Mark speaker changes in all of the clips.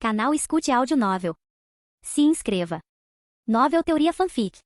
Speaker 1: Canal Escute Áudio Novel. Se inscreva. Novel Teoria Fanfic.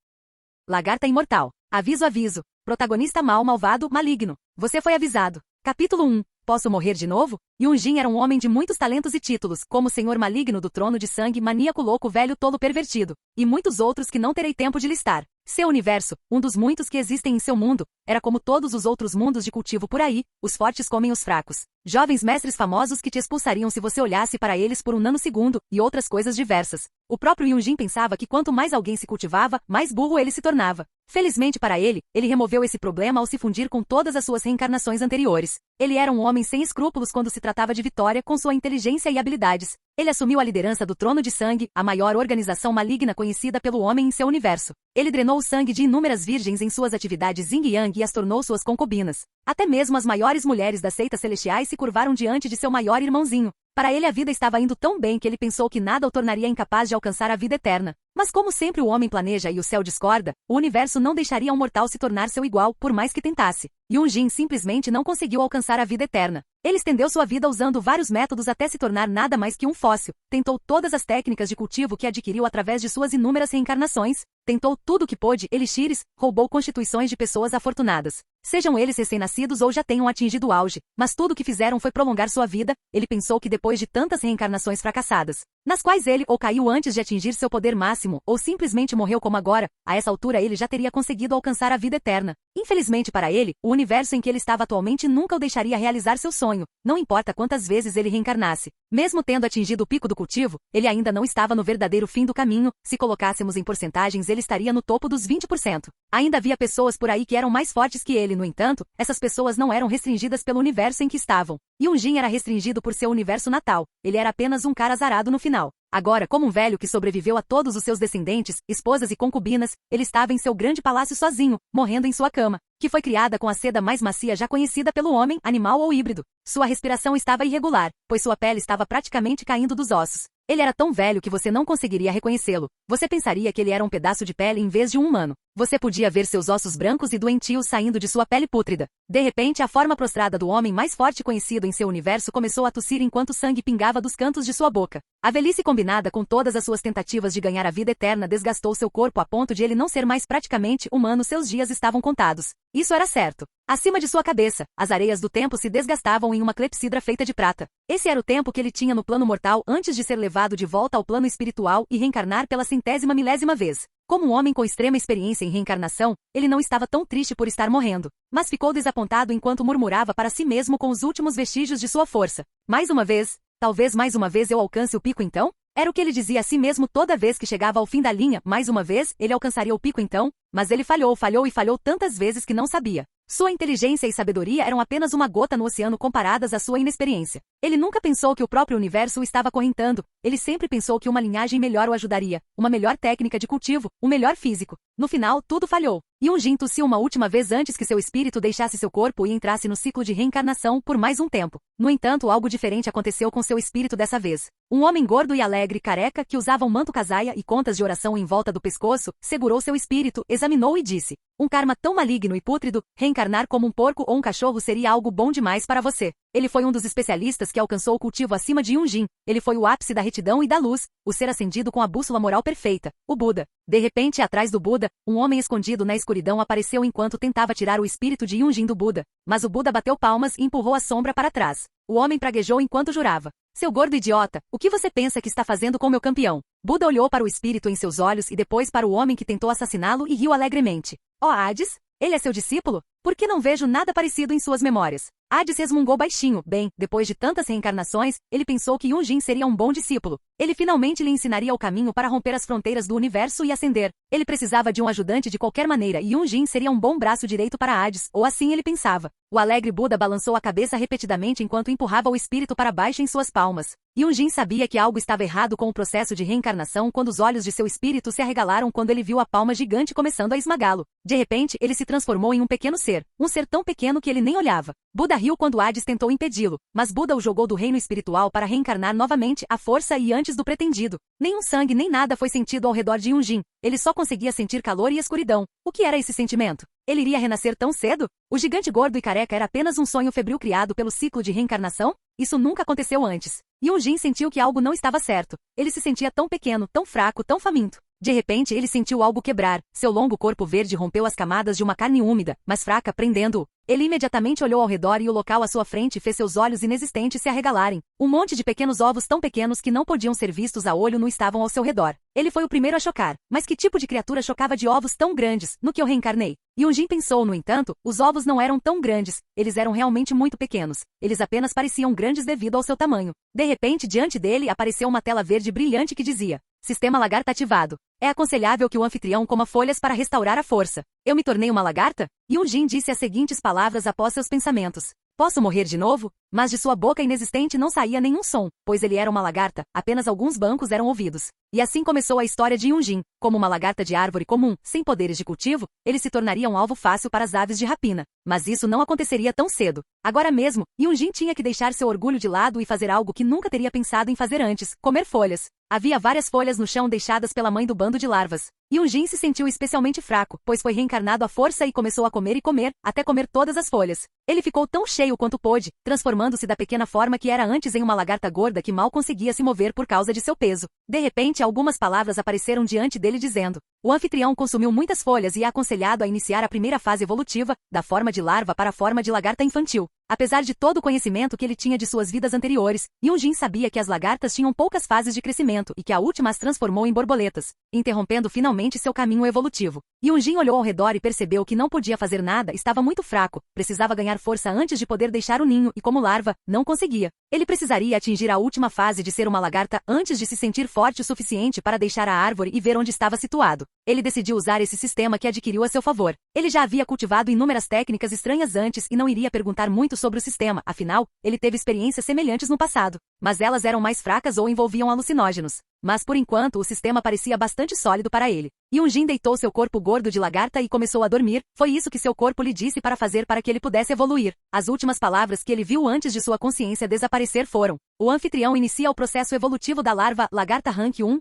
Speaker 2: Lagarta Imortal. Aviso, aviso. Protagonista mal, malvado, maligno. Você foi avisado. Capítulo 1. Posso morrer de novo? Yunjin era um homem de muitos talentos e títulos, como o senhor maligno do trono de sangue, maníaco louco velho tolo pervertido, e muitos outros que não terei tempo de listar. Seu universo, um dos muitos que existem em seu mundo, era como todos os outros mundos de cultivo por aí, os fortes comem os fracos. Jovens mestres famosos que te expulsariam se você olhasse para eles por um nanosegundo, e outras coisas diversas. O próprio Yunjin pensava que quanto mais alguém se cultivava, mais burro ele se tornava. Felizmente para ele removeu esse problema ao se fundir com todas as suas reencarnações anteriores. Ele era um homem sem escrúpulos quando se tratava de vitória com sua inteligência e habilidades. Ele assumiu a liderança do Trono de Sangue, a maior organização maligna conhecida pelo homem em seu universo. Ele drenou o sangue de inúmeras virgens em suas atividades yin-yang e as tornou suas concubinas. Até mesmo as maiores mulheres das seitas celestiais se curvaram diante de seu maior irmãozinho. Para ele a vida estava indo tão bem que ele pensou que nada o tornaria incapaz de alcançar a vida eterna. Mas como sempre o homem planeja e o céu discorda, o universo não deixaria um mortal se tornar seu igual, por mais que tentasse. Yunjin simplesmente não conseguiu alcançar a vida eterna. Ele estendeu sua vida usando vários métodos até se tornar nada mais que um fóssil. Tentou todas as técnicas de cultivo que adquiriu através de suas inúmeras reencarnações. Tentou tudo o que pôde, elixires, roubou constituições de pessoas afortunadas. Sejam eles recém-nascidos ou já tenham atingido o auge, mas tudo o que fizeram foi prolongar sua vida. Ele pensou que depois de tantas reencarnações fracassadas, nas quais ele ou caiu antes de atingir seu poder máximo, ou simplesmente morreu como agora, a essa altura ele já teria conseguido alcançar a vida eterna. Infelizmente para ele, o universo em que ele estava atualmente nunca o deixaria realizar seu sonho, não importa quantas vezes ele reencarnasse. Mesmo tendo atingido o pico do cultivo, ele ainda não estava no verdadeiro fim do caminho. Se colocássemos em porcentagens, ele estaria no topo dos 20%. Ainda havia pessoas por aí que eram mais fortes que ele, no entanto, essas pessoas não eram restringidas pelo universo em que estavam. Yunjin era restringido por seu universo natal, ele era apenas um cara azarado no final. Agora, como um velho que sobreviveu a todos os seus descendentes, esposas e concubinas, ele estava em seu grande palácio sozinho, morrendo em sua cama, que foi criada com a seda mais macia já conhecida pelo homem, animal ou híbrido. Sua respiração estava irregular, pois sua pele estava praticamente caindo dos ossos. Ele era tão velho que você não conseguiria reconhecê-lo. Você pensaria que ele era um pedaço de pele em vez de um humano. Você podia ver seus ossos brancos e doentios saindo de sua pele pútrida. De repente, a forma prostrada do homem mais forte conhecido em seu universo começou a tossir enquanto sangue pingava dos cantos de sua boca. A velhice combinada com todas as suas tentativas de ganhar a vida eterna desgastou seu corpo a ponto de ele não ser mais praticamente humano. Seus dias estavam contados. Isso era certo. Acima de sua cabeça, as areias do tempo se desgastavam em uma clepsidra feita de prata. Esse era o tempo que ele tinha no plano mortal antes de ser levado de volta ao plano espiritual e reencarnar pela 100ª milésima vez. Como um homem com extrema experiência em reencarnação, ele não estava tão triste por estar morrendo, mas ficou desapontado enquanto murmurava para si mesmo com os últimos vestígios de sua força. Mais uma vez, talvez mais uma vez eu alcance o pico então? Era o que ele dizia a si mesmo toda vez que chegava ao fim da linha. Mais uma vez, ele alcançaria o pico então? Mas ele falhou e falhou tantas vezes que não sabia. Sua inteligência e sabedoria eram apenas uma gota no oceano comparadas à sua inexperiência. Ele nunca pensou que o próprio universo o estava acorrentando. Ele sempre pensou que uma linhagem melhor o ajudaria, uma melhor técnica de cultivo, um melhor físico. No final, tudo falhou. Yunjin tossiu uma última vez antes que seu espírito deixasse seu corpo e entrasse no ciclo de reencarnação por mais um tempo. No entanto, algo diferente aconteceu com seu espírito dessa vez. Um homem gordo e alegre, careca, que usava um manto casaia e contas de oração em volta do pescoço, segurou seu espírito, examinou e disse: um karma tão maligno e pútrido, reencarnar como um porco ou um cachorro seria algo bom demais para você. Ele foi um dos especialistas que alcançou o cultivo acima de Yunjin. Ele foi o ápice da retidão e da luz, o ser ascendido com a bússola moral perfeita, o Buda. De repente, atrás do Buda, um homem escondido na escuridão apareceu enquanto tentava tirar o espírito de Yunjin do Buda. Mas o Buda bateu palmas e empurrou a sombra para trás. O homem praguejou enquanto jurava: seu gordo idiota, o que você pensa que está fazendo com meu campeão? Buda olhou para o espírito em seus olhos e depois para o homem que tentou assassiná-lo e riu alegremente. Ó Hades, ele é seu discípulo? Por que não vejo nada parecido em suas memórias? Hades resmungou baixinho. Bem, depois de tantas reencarnações, ele pensou que Yunjin seria um bom discípulo. Ele finalmente lhe ensinaria o caminho para romper as fronteiras do universo e ascender. Ele precisava de um ajudante de qualquer maneira e Yunjin seria um bom braço direito para Hades, ou assim ele pensava. O alegre Buda balançou a cabeça repetidamente enquanto empurrava o espírito para baixo em suas palmas. Yunjin sabia que algo estava errado com o processo de reencarnação quando os olhos de seu espírito se arregalaram quando ele viu a palma gigante começando a esmagá-lo. De repente, ele se transformou em um pequeno ser, um ser tão pequeno que ele nem olhava. Buda riu quando Hades tentou impedi-lo, mas Buda o jogou do reino espiritual para reencarnar novamente à força e antes do pretendido. Nenhum sangue nem nada foi sentido ao redor de Yunjin. Ele só conseguia sentir calor e escuridão. O que era esse sentimento? Ele iria renascer tão cedo? O gigante gordo e careca era apenas um sonho febril criado pelo ciclo de reencarnação? Isso nunca aconteceu antes. Yunjin sentiu que algo não estava certo. Ele se sentia tão pequeno, tão fraco, tão faminto. De repente ele sentiu algo quebrar. Seu longo corpo verde rompeu as camadas de uma carne úmida, mas fraca, prendendo-o. Ele imediatamente olhou ao redor e o local à sua frente fez seus olhos inexistentes se arregalarem. Um monte de pequenos ovos tão pequenos que não podiam ser vistos a olho nu estavam ao seu redor. Ele foi o primeiro a chocar. Mas que tipo de criatura chocava de ovos tão grandes, no que eu reencarnei? Yunjin pensou, no entanto, os ovos não eram tão grandes, eles eram realmente muito pequenos. Eles apenas pareciam grandes devido ao seu tamanho. De repente, diante dele apareceu uma tela verde brilhante que dizia: Sistema lagarta ativado. É aconselhável que o anfitrião coma folhas para restaurar a força. Eu me tornei uma lagarta? Yunjin disse as seguintes palavras após seus pensamentos. Posso morrer de novo? Mas de sua boca inexistente não saía nenhum som, pois ele era uma lagarta, apenas alguns bancos eram ouvidos. E assim começou a história de Yunjin. Como uma lagarta de árvore comum, sem poderes de cultivo, ele se tornaria um alvo fácil para as aves de rapina. Mas isso não aconteceria tão cedo. Agora mesmo, Yunjin tinha que deixar seu orgulho de lado e fazer algo que nunca teria pensado em fazer antes: comer folhas. Havia várias folhas no chão deixadas pela mãe do bando de larvas. Yunjin se sentiu especialmente fraco, pois foi reencarnado à força e começou a comer e comer, até comer todas as folhas. Ele ficou tão cheio quanto pôde, transformando-se da pequena forma que era antes em uma lagarta gorda que mal conseguia se mover por causa de seu peso. De repente, algumas palavras apareceram diante dele dizendo: o anfitrião consumiu muitas folhas e é aconselhado a iniciar a primeira fase evolutiva, da forma de larva para a forma de lagarta infantil. Apesar de todo o conhecimento que ele tinha de suas vidas anteriores, Yunjin sabia que as lagartas tinham poucas fases de crescimento e que a última as transformou em borboletas, interrompendo finalmente seu caminho evolutivo. Yunjin olhou ao redor e percebeu que não podia fazer nada, estava muito fraco, precisava ganhar força antes de poder deixar o ninho e, como larva, não conseguia. Ele precisaria atingir a última fase de ser uma lagarta antes de se sentir forte o suficiente para deixar a árvore e ver onde estava situado. Ele decidiu usar esse sistema que adquiriu a seu favor. Ele já havia cultivado inúmeras técnicas estranhas antes e não iria perguntar muito sobre o sistema, afinal, ele teve experiências semelhantes no passado. Mas elas eram mais fracas ou envolviam alucinógenos. Mas por enquanto o sistema parecia bastante sólido para ele. Yunjin deitou seu corpo gordo de lagarta e começou a dormir. Foi isso que seu corpo lhe disse para fazer para que ele pudesse evoluir. As últimas palavras que ele viu antes de sua consciência desaparecer foram: o anfitrião inicia o processo evolutivo da larva, lagarta rank 1.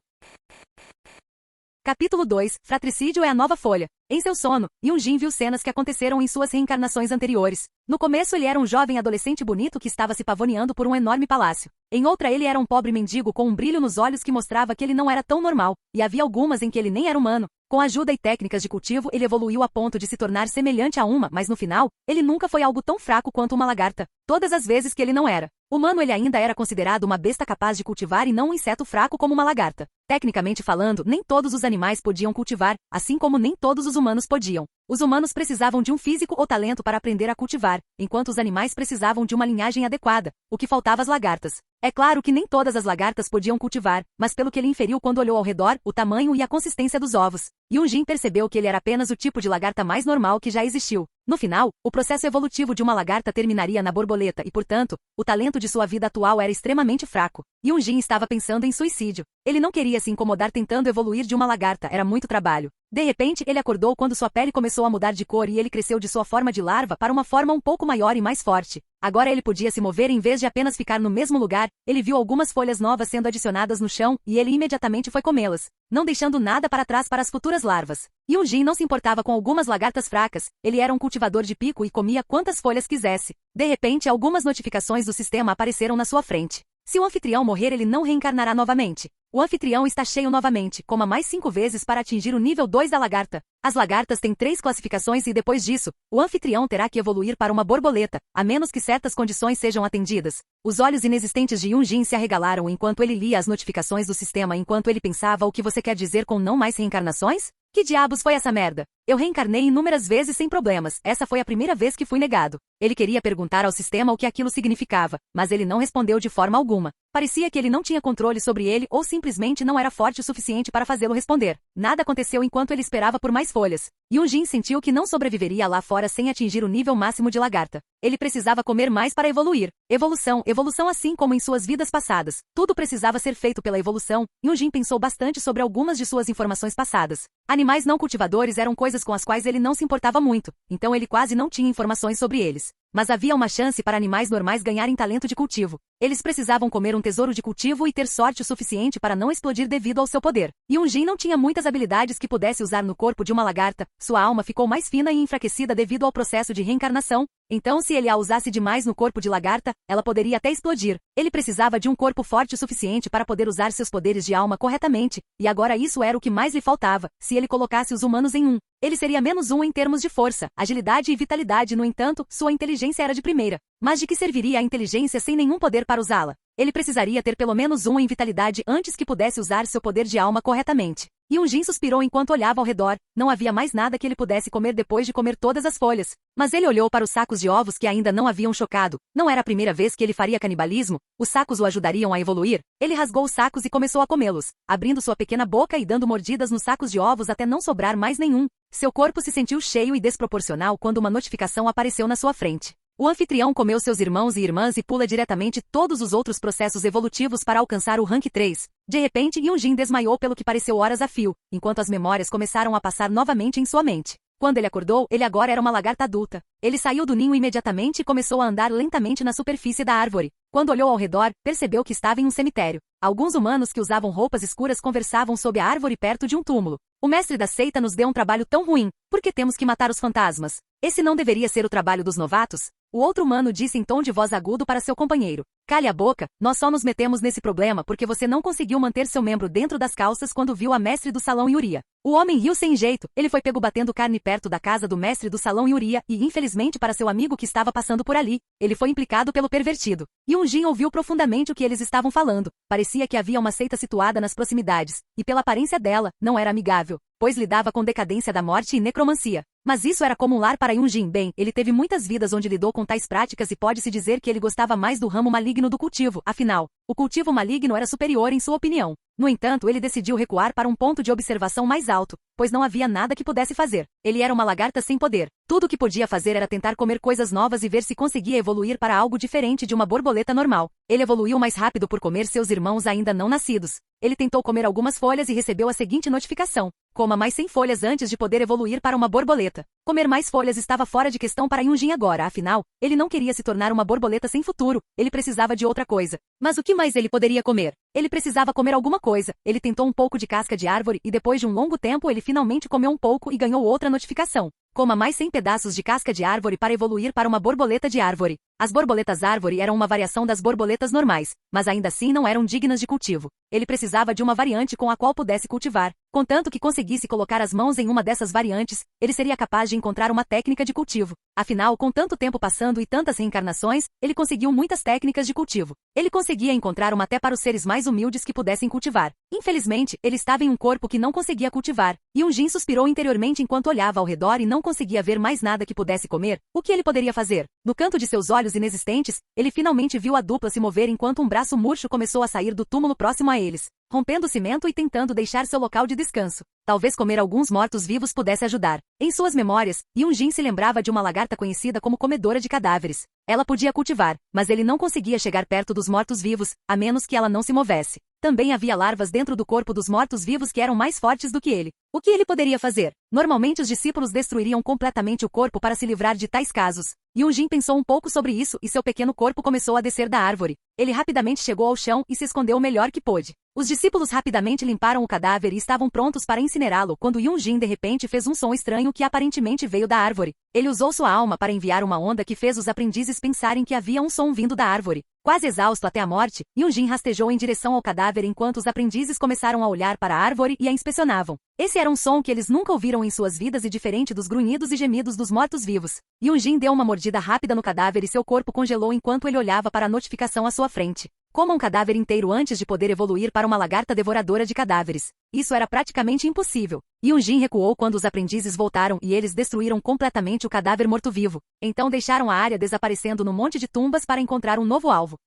Speaker 2: Capítulo 2. Fratricídio é a nova folha. Em seu sono, Yunjin viu cenas que aconteceram em suas reencarnações anteriores. No começo ele era um jovem adolescente bonito que estava se pavoneando por um enorme palácio. Em outra ele era um pobre mendigo com um brilho nos olhos que mostrava que ele não era tão normal, e havia algumas em que ele nem era humano. Com ajuda e técnicas de cultivo ele evoluiu a ponto de se tornar semelhante a uma, mas no final, ele nunca foi algo tão fraco quanto uma lagarta. Todas as vezes que ele não era humano ele ainda era considerado uma besta capaz de cultivar e não um inseto fraco como uma lagarta. Tecnicamente falando, nem todos os animais podiam cultivar, assim como nem todos os humanos podiam. Os humanos precisavam de um físico ou talento para aprender a cultivar, enquanto os animais precisavam de uma linhagem adequada, o que faltava às lagartas. É claro que nem todas as lagartas podiam cultivar, mas pelo que ele inferiu quando olhou ao redor, o tamanho e a consistência dos ovos, Yunjin percebeu que ele era apenas o tipo de lagarta mais normal que já existiu. No final, o processo evolutivo de uma lagarta terminaria na borboleta e, portanto, o talento de sua vida atual era extremamente fraco. Yunjin estava pensando em suicídio. Ele não queria se incomodar tentando evoluir de uma lagarta, era muito trabalho. De repente, ele acordou quando sua pele começou a mudar de cor e ele cresceu de sua forma de larva para uma forma um pouco maior e mais forte. Agora ele podia se mover em vez de apenas ficar no mesmo lugar. Ele viu algumas folhas novas sendo adicionadas no chão e ele imediatamente foi comê-las, não deixando nada para trás para as futuras larvas. Yunjin não se importava com algumas lagartas fracas, ele era um cultivador de pico e comia quantas folhas quisesse. De repente, algumas notificações do sistema apareceram na sua frente. Se o anfitrião morrer, ele não reencarnará novamente. O anfitrião está cheio novamente, coma mais 5 vezes para atingir o nível 2 da lagarta. As lagartas têm 3 classificações e depois disso, o anfitrião terá que evoluir para uma borboleta, a menos que certas condições sejam atendidas. Os olhos inexistentes de Yunjin se arregalaram enquanto ele lia as notificações do sistema enquanto ele pensava: o que você quer dizer com não mais reencarnações? Que diabos foi essa merda? Eu reencarnei inúmeras vezes sem problemas, essa foi a primeira vez que fui negado. Ele queria perguntar ao sistema o que aquilo significava, mas ele não respondeu de forma alguma. Parecia que ele não tinha controle sobre ele ou simplesmente não era forte o suficiente para fazê-lo responder. Nada aconteceu enquanto ele esperava por mais folhas. Yunjin sentiu que não sobreviveria lá fora sem atingir o nível máximo de lagarta. Ele precisava comer mais para evoluir. Evolução assim como em suas vidas passadas. Tudo precisava ser feito pela evolução. Yunjin pensou bastante sobre algumas de suas informações passadas. Animais não cultivadores eram coisas com as quais ele não se importava muito, então ele quase não tinha informações sobre eles. Mas havia uma chance para animais normais ganharem talento de cultivo. Eles precisavam comer um tesouro de cultivo e ter sorte o suficiente para não explodir devido ao seu poder. Yunjin não tinha muitas habilidades que pudesse usar no corpo de uma lagarta, sua alma ficou mais fina e enfraquecida devido ao processo de reencarnação, então se ele a usasse demais no corpo de lagarta, ela poderia até explodir. Ele precisava de um corpo forte o suficiente para poder usar seus poderes de alma corretamente, e agora isso era o que mais lhe faltava. Se ele colocasse os humanos em um, ele seria -1 em termos de força, agilidade e vitalidade. No entanto, sua inteligência era de primeira. Mas de que serviria a inteligência sem nenhum poder para usá-la? Ele precisaria ter pelo menos 1 em vitalidade antes que pudesse usar seu poder de alma corretamente. Yunjin suspirou enquanto olhava ao redor. Não havia mais nada que ele pudesse comer depois de comer todas as folhas. Mas ele olhou para os sacos de ovos que ainda não haviam chocado. Não era a primeira vez que ele faria canibalismo. Os sacos o ajudariam a evoluir. Ele rasgou os sacos e começou a comê-los, abrindo sua pequena boca e dando mordidas nos sacos de ovos até não sobrar mais nenhum. Seu corpo se sentiu cheio e desproporcional quando uma notificação apareceu na sua frente. O anfitrião comeu seus irmãos e irmãs e pula diretamente todos os outros processos evolutivos para alcançar o rank 3. De repente, Yunjin desmaiou pelo que pareceu horas a fio, enquanto as memórias começaram a passar novamente em sua mente. Quando ele acordou, ele agora era uma lagarta adulta. Ele saiu do ninho imediatamente e começou a andar lentamente na superfície da árvore. Quando olhou ao redor, percebeu que estava em um cemitério. Alguns humanos que usavam roupas escuras conversavam sob a árvore perto de um túmulo. O mestre da seita nos deu um trabalho tão ruim. Por que temos que matar os fantasmas? Esse não deveria ser o trabalho dos novatos? O outro humano disse em tom de voz agudo para seu companheiro. Cale a boca, nós só nos metemos nesse problema porque você não conseguiu manter seu membro dentro das calças quando viu a mestre do salão Yuria. O homem riu sem jeito, ele foi pego batendo carne perto da casa do mestre do salão Yuria e, infelizmente para seu amigo que estava passando por ali, ele foi implicado pelo pervertido. Yunjin ouviu profundamente o que eles estavam falando. Parecia que havia uma seita situada nas proximidades, e pela aparência dela, não era amigável, pois lidava com decadência da morte e necromancia. Mas isso era como um lar para Yunjin. Bem, ele teve muitas vidas onde lidou com tais práticas e pode-se dizer que ele gostava mais do ramo maligno do cultivo, afinal, o cultivo maligno era superior em sua opinião. No entanto, ele decidiu recuar para um ponto de observação mais alto, pois não havia nada que pudesse fazer. Ele era uma lagarta sem poder. Tudo o que podia fazer era tentar comer coisas novas e ver se conseguia evoluir para algo diferente de uma borboleta normal. Ele evoluiu mais rápido por comer seus irmãos ainda não nascidos. Ele tentou comer algumas folhas e recebeu a seguinte notificação: coma mais 100 folhas antes de poder evoluir para uma borboleta. Comer mais folhas estava fora de questão para Yunjin agora, afinal, ele não queria se tornar uma borboleta sem futuro, ele precisava de outra coisa. Mas o que mais ele poderia comer? Ele precisava comer alguma coisa. Ele tentou um pouco de casca de árvore e depois de um longo tempo ele finalmente comeu um pouco e ganhou outra notificação. Coma mais 100 pedaços de casca de árvore para evoluir para uma borboleta de árvore. As borboletas árvore eram uma variação das borboletas normais, mas ainda assim não eram dignas de cultivo. Ele precisava de uma variante com a qual pudesse cultivar. Contanto que conseguisse colocar as mãos em uma dessas variantes, ele seria capaz de encontrar uma técnica de cultivo. Afinal, com tanto tempo passando e tantas reencarnações, ele conseguiu muitas técnicas de cultivo. Ele conseguia encontrar uma até para os seres mais humildes que pudessem cultivar. Infelizmente, ele estava em um corpo que não conseguia cultivar. Yunjin suspirou interiormente enquanto olhava ao redor e não conseguia ver mais nada que pudesse comer. O que ele poderia fazer? No canto de seus olhos inexistentes, ele finalmente viu a dupla se mover enquanto um braço murcho começou a sair do túmulo próximo a eles, rompendo o cimento e tentando deixar seu local de descanso. Talvez comer alguns mortos-vivos pudesse ajudar. Em suas memórias, Yunjin se lembrava de uma lagarta conhecida como comedora de cadáveres. Ela podia cultivar, mas ele não conseguia chegar perto dos mortos-vivos, a menos que ela não se movesse. Também havia larvas dentro do corpo dos mortos-vivos que eram mais fortes do que ele. O que ele poderia fazer? Normalmente os discípulos destruiriam completamente o corpo para se livrar de tais casos. Yunjin pensou um pouco sobre isso e seu pequeno corpo começou a descer da árvore. Ele rapidamente chegou ao chão e se escondeu o melhor que pôde. Os discípulos rapidamente limparam o cadáver e estavam prontos para incinerá-lo quando Yunjin de repente fez um som estranho que aparentemente veio da árvore. Ele usou sua alma para enviar uma onda que fez os aprendizes pensarem que havia um som vindo da árvore. Quase exausto até a morte, Yunjin rastejou em direção ao cadáver enquanto os aprendizes começaram a olhar para a árvore e a inspecionavam. Esse era um som que eles nunca ouviram em suas vidas e diferente dos grunhidos e gemidos dos mortos-vivos. Yunjin deu uma mordida rápida no cadáver e seu corpo congelou enquanto ele olhava para a notificação à sua frente. Coma um cadáver inteiro antes de poder evoluir para uma lagarta devoradora de cadáveres. Isso era praticamente impossível. Yunjin recuou quando os aprendizes voltaram e eles destruíram completamente o cadáver morto-vivo. Então deixaram a área desaparecendo no monte de tumbas para encontrar um novo alvo.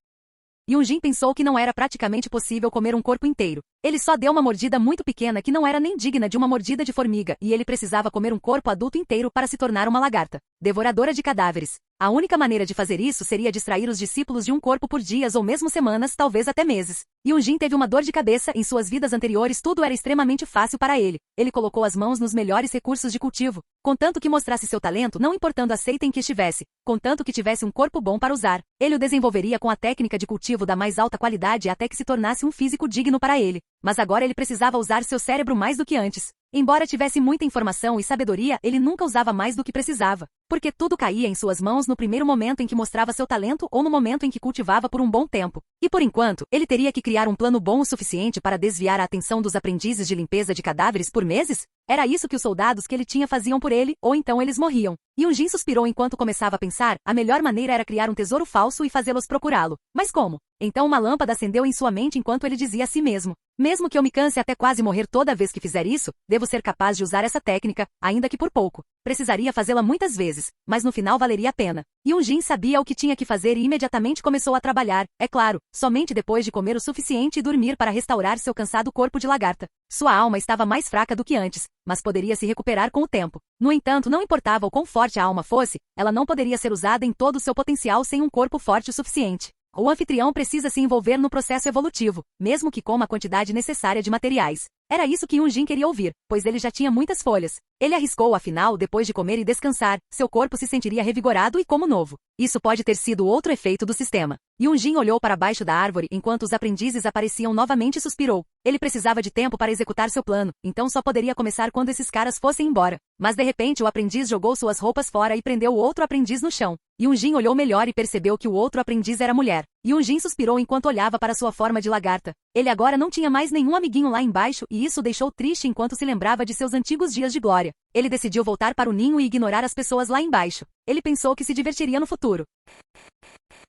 Speaker 2: Yunjin pensou que não era praticamente possível comer um corpo inteiro. Ele só deu uma mordida muito pequena que não era nem digna de uma mordida de formiga e ele precisava comer um corpo adulto inteiro para se tornar uma lagarta, devoradora de cadáveres. A única maneira de fazer isso seria distrair os discípulos de um corpo por dias ou mesmo semanas, talvez até meses. Yunjin teve uma dor de cabeça, em suas vidas anteriores tudo era extremamente fácil para ele. Ele colocou as mãos nos melhores recursos de cultivo, contanto que mostrasse seu talento, não importando a seita em que estivesse, contanto que tivesse um corpo bom para usar. Ele o desenvolveria com a técnica de cultivo da mais alta qualidade até que se tornasse um físico digno para ele. Mas agora ele precisava usar seu cérebro mais do que antes. Embora tivesse muita informação e sabedoria, ele nunca usava mais do que precisava, porque tudo caía em suas mãos no primeiro momento em que mostrava seu talento ou no momento em que cultivava por um bom tempo. E por enquanto, ele teria que criar um plano bom o suficiente para desviar a atenção dos aprendizes de limpeza de cadáveres por meses? Era isso que os soldados que ele tinha faziam por ele, ou então eles morriam. Yunjin suspirou enquanto começava a pensar, a melhor maneira era criar um tesouro falso e fazê-los procurá-lo. Mas como? Então uma lâmpada acendeu em sua mente enquanto ele dizia a si mesmo: mesmo que eu me canse até quase morrer toda vez que fizer isso, devo ser capaz de usar essa técnica, ainda que por pouco. Precisaria fazê-la muitas vezes, mas no final valeria a pena. Yunjin sabia o que tinha que fazer e imediatamente começou a trabalhar, é claro, somente depois de comer o suficiente e dormir para restaurar seu cansado corpo de lagarta. Sua alma estava mais fraca do que antes, mas poderia se recuperar com o tempo. No entanto, não importava o quão forte a alma fosse, ela não poderia ser usada em todo o seu potencial sem um corpo forte o suficiente. O anfitrião precisa se envolver no processo evolutivo, mesmo que com a quantidade necessária de materiais. Era isso que Yunjin queria ouvir, pois ele já tinha muitas folhas. Ele arriscou, afinal, depois de comer e descansar, seu corpo se sentiria revigorado e como novo. Isso pode ter sido outro efeito do sistema. Yunjin olhou para baixo da árvore enquanto os aprendizes apareciam novamente e suspirou. Ele precisava de tempo para executar seu plano, então só poderia começar quando esses caras fossem embora. Mas de repente o aprendiz jogou suas roupas fora e prendeu o outro aprendiz no chão. Yunjin olhou melhor e percebeu que o outro aprendiz era mulher. Yunjin suspirou enquanto olhava para sua forma de lagarta. Ele agora não tinha mais nenhum amiguinho lá embaixo e isso o deixou triste enquanto se lembrava de seus antigos dias de glória. Ele decidiu voltar para o ninho e ignorar as pessoas lá embaixo. Ele pensou que se divertiria no futuro.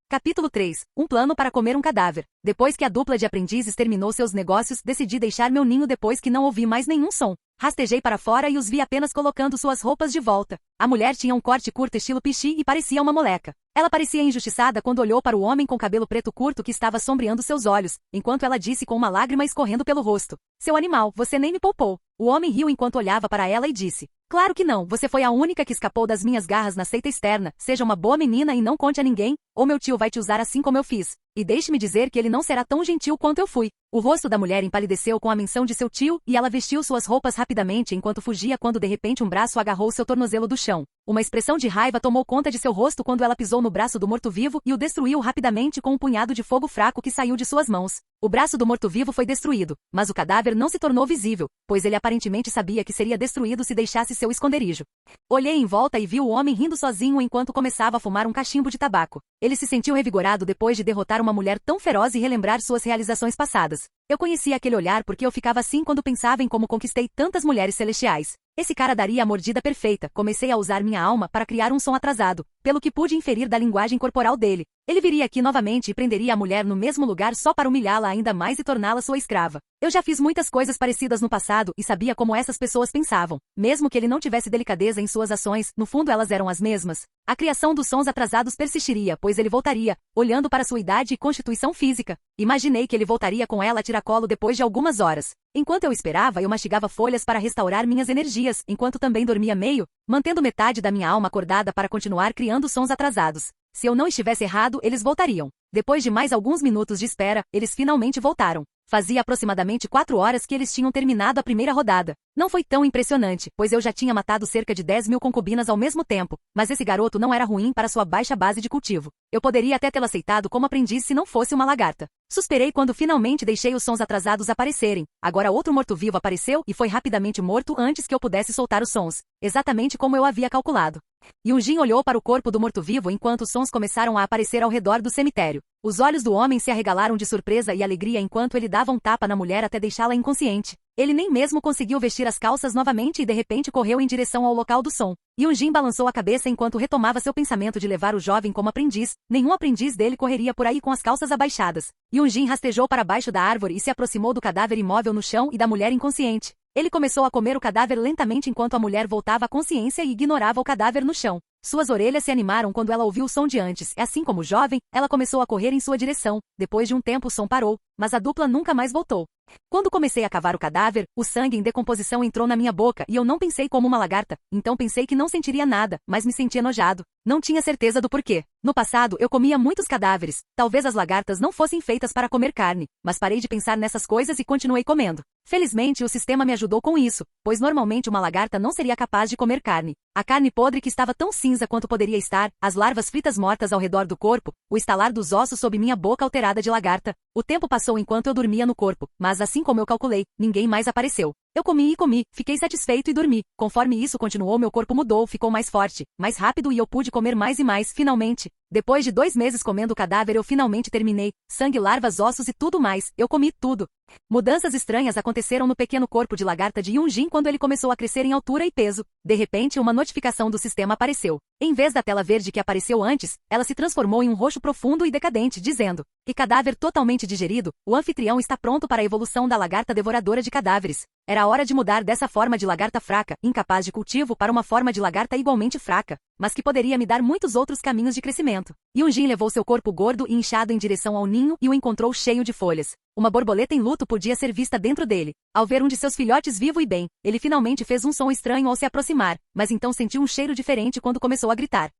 Speaker 2: Capítulo 3. Um plano para comer um cadáver. Depois que a dupla de aprendizes terminou seus negócios, decidi deixar meu ninho depois que não ouvi mais nenhum som. Rastejei para fora e os vi apenas colocando suas roupas de volta. A mulher tinha um corte curto estilo pichi e parecia uma moleca. Ela parecia injustiçada quando olhou para o homem com cabelo preto curto que estava sombreando seus olhos, enquanto ela disse com uma lágrima escorrendo pelo rosto: "Seu animal, você nem me poupou." O homem riu enquanto olhava para ela e disse: "Claro que não, você foi a única que escapou das minhas garras na seita externa. Seja uma boa menina e não conte a ninguém, ou meu tio vai te usar assim como eu fiz. E deixe-me dizer que ele não será tão gentil quanto eu fui." O rosto da mulher empalideceu com a menção de seu tio e ela vestiu suas roupas rapidamente enquanto fugia quando de repente um braço agarrou seu tornozelo do chão. Uma expressão de raiva tomou conta de seu rosto quando ela pisou no braço do morto-vivo e o destruiu rapidamente com um punhado de fogo fraco que saiu de suas mãos. O braço do morto-vivo foi destruído, mas o cadáver não se tornou visível, pois ele aparentemente sabia que seria destruído se deixasse seu esconderijo. Olhei em volta e vi o homem rindo sozinho enquanto começava a fumar um cachimbo de tabaco. Ele se sentiu revigorado depois de derrotar uma mulher tão feroz e relembrar suas realizações passadas. Eu conhecia aquele olhar porque eu ficava assim quando pensava em como conquistei tantas mulheres celestiais. Esse cara daria a mordida perfeita. Comecei a usar minha alma para criar um som atrasado, pelo que pude inferir da linguagem corporal dele. Ele viria aqui novamente e prenderia a mulher no mesmo lugar só para humilhá-la ainda mais e torná-la sua escrava. Eu já fiz muitas coisas parecidas no passado e sabia como essas pessoas pensavam. Mesmo que ele não tivesse delicadeza em suas ações, no fundo elas eram as mesmas. A criação dos sons atrasados persistiria, pois ele voltaria, olhando para sua idade e constituição física. Imaginei que ele voltaria com ela a tiracolo depois de algumas horas. Enquanto eu esperava, eu mastigava folhas para restaurar minhas energias, enquanto também dormia meio, mantendo metade da minha alma acordada para continuar criando sons atrasados. Se eu não estivesse errado, eles voltariam. Depois de mais alguns minutos de espera, eles finalmente voltaram. Fazia aproximadamente 4 horas que eles tinham terminado a primeira rodada. Não foi tão impressionante, pois eu já tinha matado cerca de 10.000 concubinas ao mesmo tempo, mas esse garoto não era ruim para sua baixa base de cultivo. Eu poderia até tê-lo aceitado como aprendiz se não fosse uma lagarta. Suspirei quando finalmente deixei os sons atrasados aparecerem. Agora outro morto-vivo apareceu e foi rapidamente morto antes que eu pudesse soltar os sons, exatamente como eu havia calculado. Yunjin olhou para o corpo do morto-vivo enquanto os sons começaram a aparecer ao redor do cemitério. Os olhos do homem se arregalaram de surpresa e alegria enquanto ele dava um tapa na mulher até deixá-la inconsciente. Ele nem mesmo conseguiu vestir as calças novamente e de repente correu em direção ao local do som. Yunjin balançou a cabeça enquanto retomava seu pensamento de levar o jovem como aprendiz. Nenhum aprendiz dele correria por aí com as calças abaixadas. Yunjin rastejou para baixo da árvore e se aproximou do cadáver imóvel no chão e da mulher inconsciente. Ele começou a comer o cadáver lentamente enquanto a mulher voltava à consciência e ignorava o cadáver no chão. Suas orelhas se animaram quando ela ouviu o som de antes. Assim como o jovem, ela começou a correr em sua direção. Depois de um tempo o som parou, mas a dupla nunca mais voltou. Quando comecei a cavar o cadáver, o sangue em decomposição entrou na minha boca e eu não pensei como uma lagarta, então pensei que não sentiria nada, mas me senti enojado. Não tinha certeza do porquê. No passado, eu comia muitos cadáveres. Talvez as lagartas não fossem feitas para comer carne, mas parei de pensar nessas coisas e continuei comendo. Felizmente, o sistema me ajudou com isso, pois normalmente uma lagarta não seria capaz de comer carne. A carne podre que estava tão cinza quanto poderia estar, as larvas fritas mortas ao redor do corpo, o estalar dos ossos sob minha boca alterada de lagarta. O tempo passou enquanto eu dormia no corpo, mas assim como eu calculei, ninguém mais apareceu. Eu comi e comi, fiquei satisfeito e dormi. Conforme isso continuou, meu corpo mudou, ficou mais forte, mais rápido e eu pude comer mais e mais, finalmente. Depois de 2 meses comendo o cadáver, eu finalmente terminei. Sangue, larvas, ossos e tudo mais. Eu comi tudo. Mudanças estranhas aconteceram no pequeno corpo de lagarta de Yunjin quando ele começou a crescer em altura e peso. De repente, uma notificação do sistema apareceu. Em vez da tela verde que apareceu antes, ela se transformou em um roxo profundo e decadente, dizendo: "Que cadáver totalmente digerido, o anfitrião está pronto para a evolução da lagarta devoradora de cadáveres." Era hora de mudar dessa forma de lagarta fraca, incapaz de cultivo, para uma forma de lagarta igualmente fraca, mas que poderia me dar muitos outros caminhos de crescimento. Yunjin levou seu corpo gordo e inchado em direção ao ninho e o encontrou cheio de folhas. Uma borboleta em luto podia ser vista dentro dele. Ao ver um de seus filhotes vivo e bem, ele finalmente fez um som estranho ao se aproximar, mas então sentiu um cheiro diferente quando começou a gritar.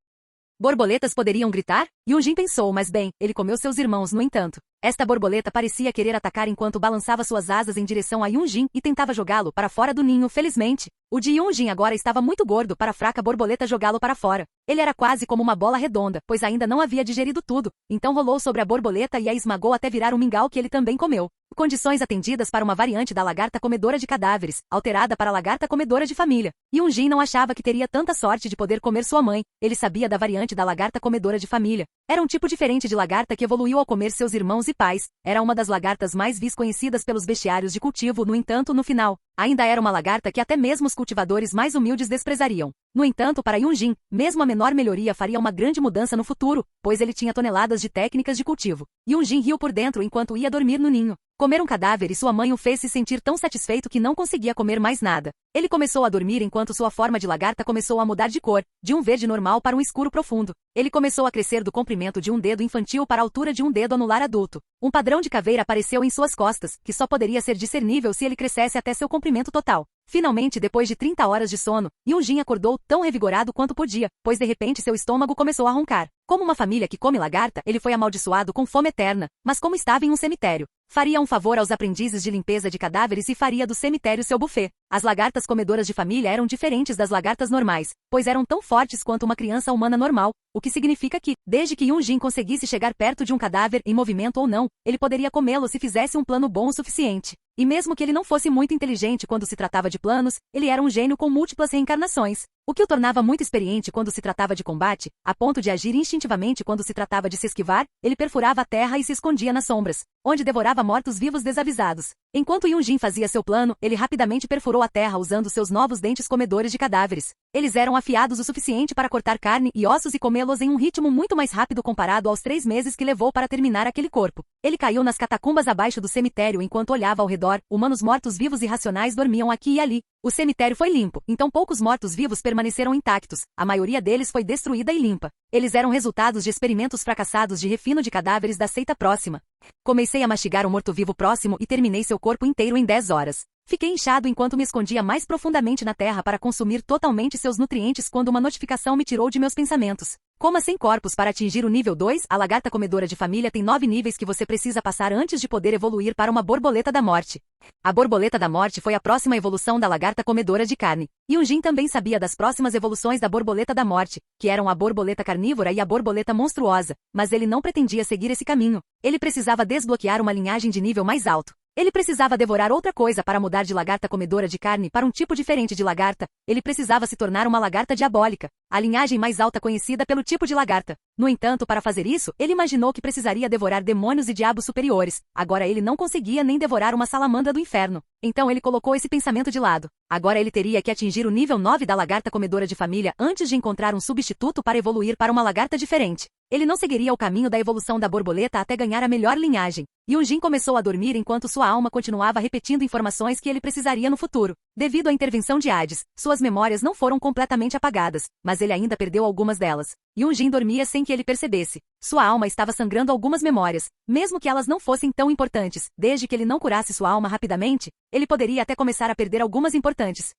Speaker 2: Borboletas poderiam gritar? Yunjin pensou, mas bem, ele comeu seus irmãos no entanto. Esta borboleta parecia querer atacar enquanto balançava suas asas em direção a Yunjin e tentava jogá-lo para fora do ninho. Felizmente, o de Yunjin agora estava muito gordo para a fraca borboleta jogá-lo para fora. Ele era quase como uma bola redonda, pois ainda não havia digerido tudo. Então rolou sobre a borboleta e a esmagou até virar um mingau que ele também comeu. Condições atendidas para uma variante da lagarta comedora de cadáveres, alterada para a lagarta comedora de família. Yunjin não achava que teria tanta sorte de poder comer sua mãe. Ele sabia da variante da lagarta comedora de família. Era um tipo diferente de lagarta que evoluiu ao comer seus irmãos e pais. Era uma das lagartas mais vis conhecidas pelos bestiários de cultivo. No entanto, no final, ainda era uma lagarta que até mesmo os cultivadores mais humildes desprezariam. No entanto, para Yunjin, mesmo a menor melhoria faria uma grande mudança no futuro, pois ele tinha toneladas de técnicas de cultivo. Yunjin riu por dentro enquanto ia dormir no ninho. Comer um cadáver e sua mãe o fez se sentir tão satisfeito que não conseguia comer mais nada. Ele começou a dormir enquanto sua forma de lagarta começou a mudar de cor, de um verde normal para um escuro profundo. Ele começou a crescer do comprimento de um dedo infantil para a altura de um dedo anular adulto. Um padrão de caveira apareceu em suas costas, que só poderia ser discernível se ele crescesse até seu comprimento total. Finalmente, depois de 30 horas de sono, Yunjin acordou tão revigorado quanto podia, pois de repente seu estômago começou a roncar. Como uma família que come lagarta, ele foi amaldiçoado com fome eterna, mas como estava em um cemitério, faria um favor aos aprendizes de limpeza de cadáveres e faria do cemitério seu buffet. As lagartas comedoras de família eram diferentes das lagartas normais, pois eram tão fortes quanto uma criança humana normal, o que significa que, desde que Yunjin conseguisse chegar perto de um cadáver, em movimento ou não, ele poderia comê-lo se fizesse um plano bom o suficiente. E mesmo que ele não fosse muito inteligente quando se tratava de planos, ele era um gênio com múltiplas reencarnações, o que o tornava muito experiente quando se tratava de combate, a ponto de agir instintivamente quando se tratava de se esquivar. Ele perfurava a terra e se escondia nas sombras, onde devorava mortos-vivos desavisados. Enquanto Yunjin fazia seu plano, ele rapidamente perfurou a terra usando seus novos dentes comedores de cadáveres. Eles eram afiados o suficiente para cortar carne e ossos e comê-los em um ritmo muito mais rápido comparado aos 3 meses que levou para terminar aquele corpo. Ele caiu nas catacumbas abaixo do cemitério enquanto olhava ao redor. Humanos mortos-vivos e racionais dormiam aqui e ali. O cemitério foi limpo, então poucos mortos-vivos permaneceram intactos. A maioria deles foi destruída e limpa. Eles eram resultados de experimentos fracassados de refino de cadáveres da seita próxima. Comecei a mastigar um morto-vivo próximo e terminei seu corpo inteiro em 10 horas. Fiquei inchado enquanto me escondia mais profundamente na terra para consumir totalmente seus nutrientes quando uma notificação me tirou de meus pensamentos. Coma 100 corpos para atingir o nível 2. A lagarta comedora de família tem 9 níveis que você precisa passar antes de poder evoluir para uma borboleta da morte. A borboleta da morte foi a próxima evolução da lagarta comedora de carne. Yunjin também sabia das próximas evoluções da borboleta da morte, que eram a borboleta carnívora e a borboleta monstruosa, mas ele não pretendia seguir esse caminho. Ele precisava desbloquear uma linhagem de nível mais alto. Ele precisava devorar outra coisa para mudar de lagarta comedora de carne para um tipo diferente de lagarta. Ele precisava se tornar uma lagarta diabólica, a linhagem mais alta conhecida pelo tipo de lagarta. No entanto, para fazer isso, ele imaginou que precisaria devorar demônios e diabos superiores. Agora ele não conseguia nem devorar uma salamandra do inferno. Então ele colocou esse pensamento de lado. Agora ele teria que atingir o nível 9 da lagarta comedora de família antes de encontrar um substituto para evoluir para uma lagarta diferente. Ele não seguiria o caminho da evolução da borboleta até ganhar a melhor linhagem. Yunjin começou a dormir enquanto sua alma continuava repetindo informações que ele precisaria no futuro. Devido à intervenção de Hades, suas memórias não foram completamente apagadas, mas ele ainda perdeu algumas delas. Yunjin dormia sem que ele percebesse. Sua alma estava sangrando algumas memórias, mesmo que elas não fossem tão importantes. Desde que ele não curasse sua alma rapidamente, ele poderia até começar a perder algumas importantes.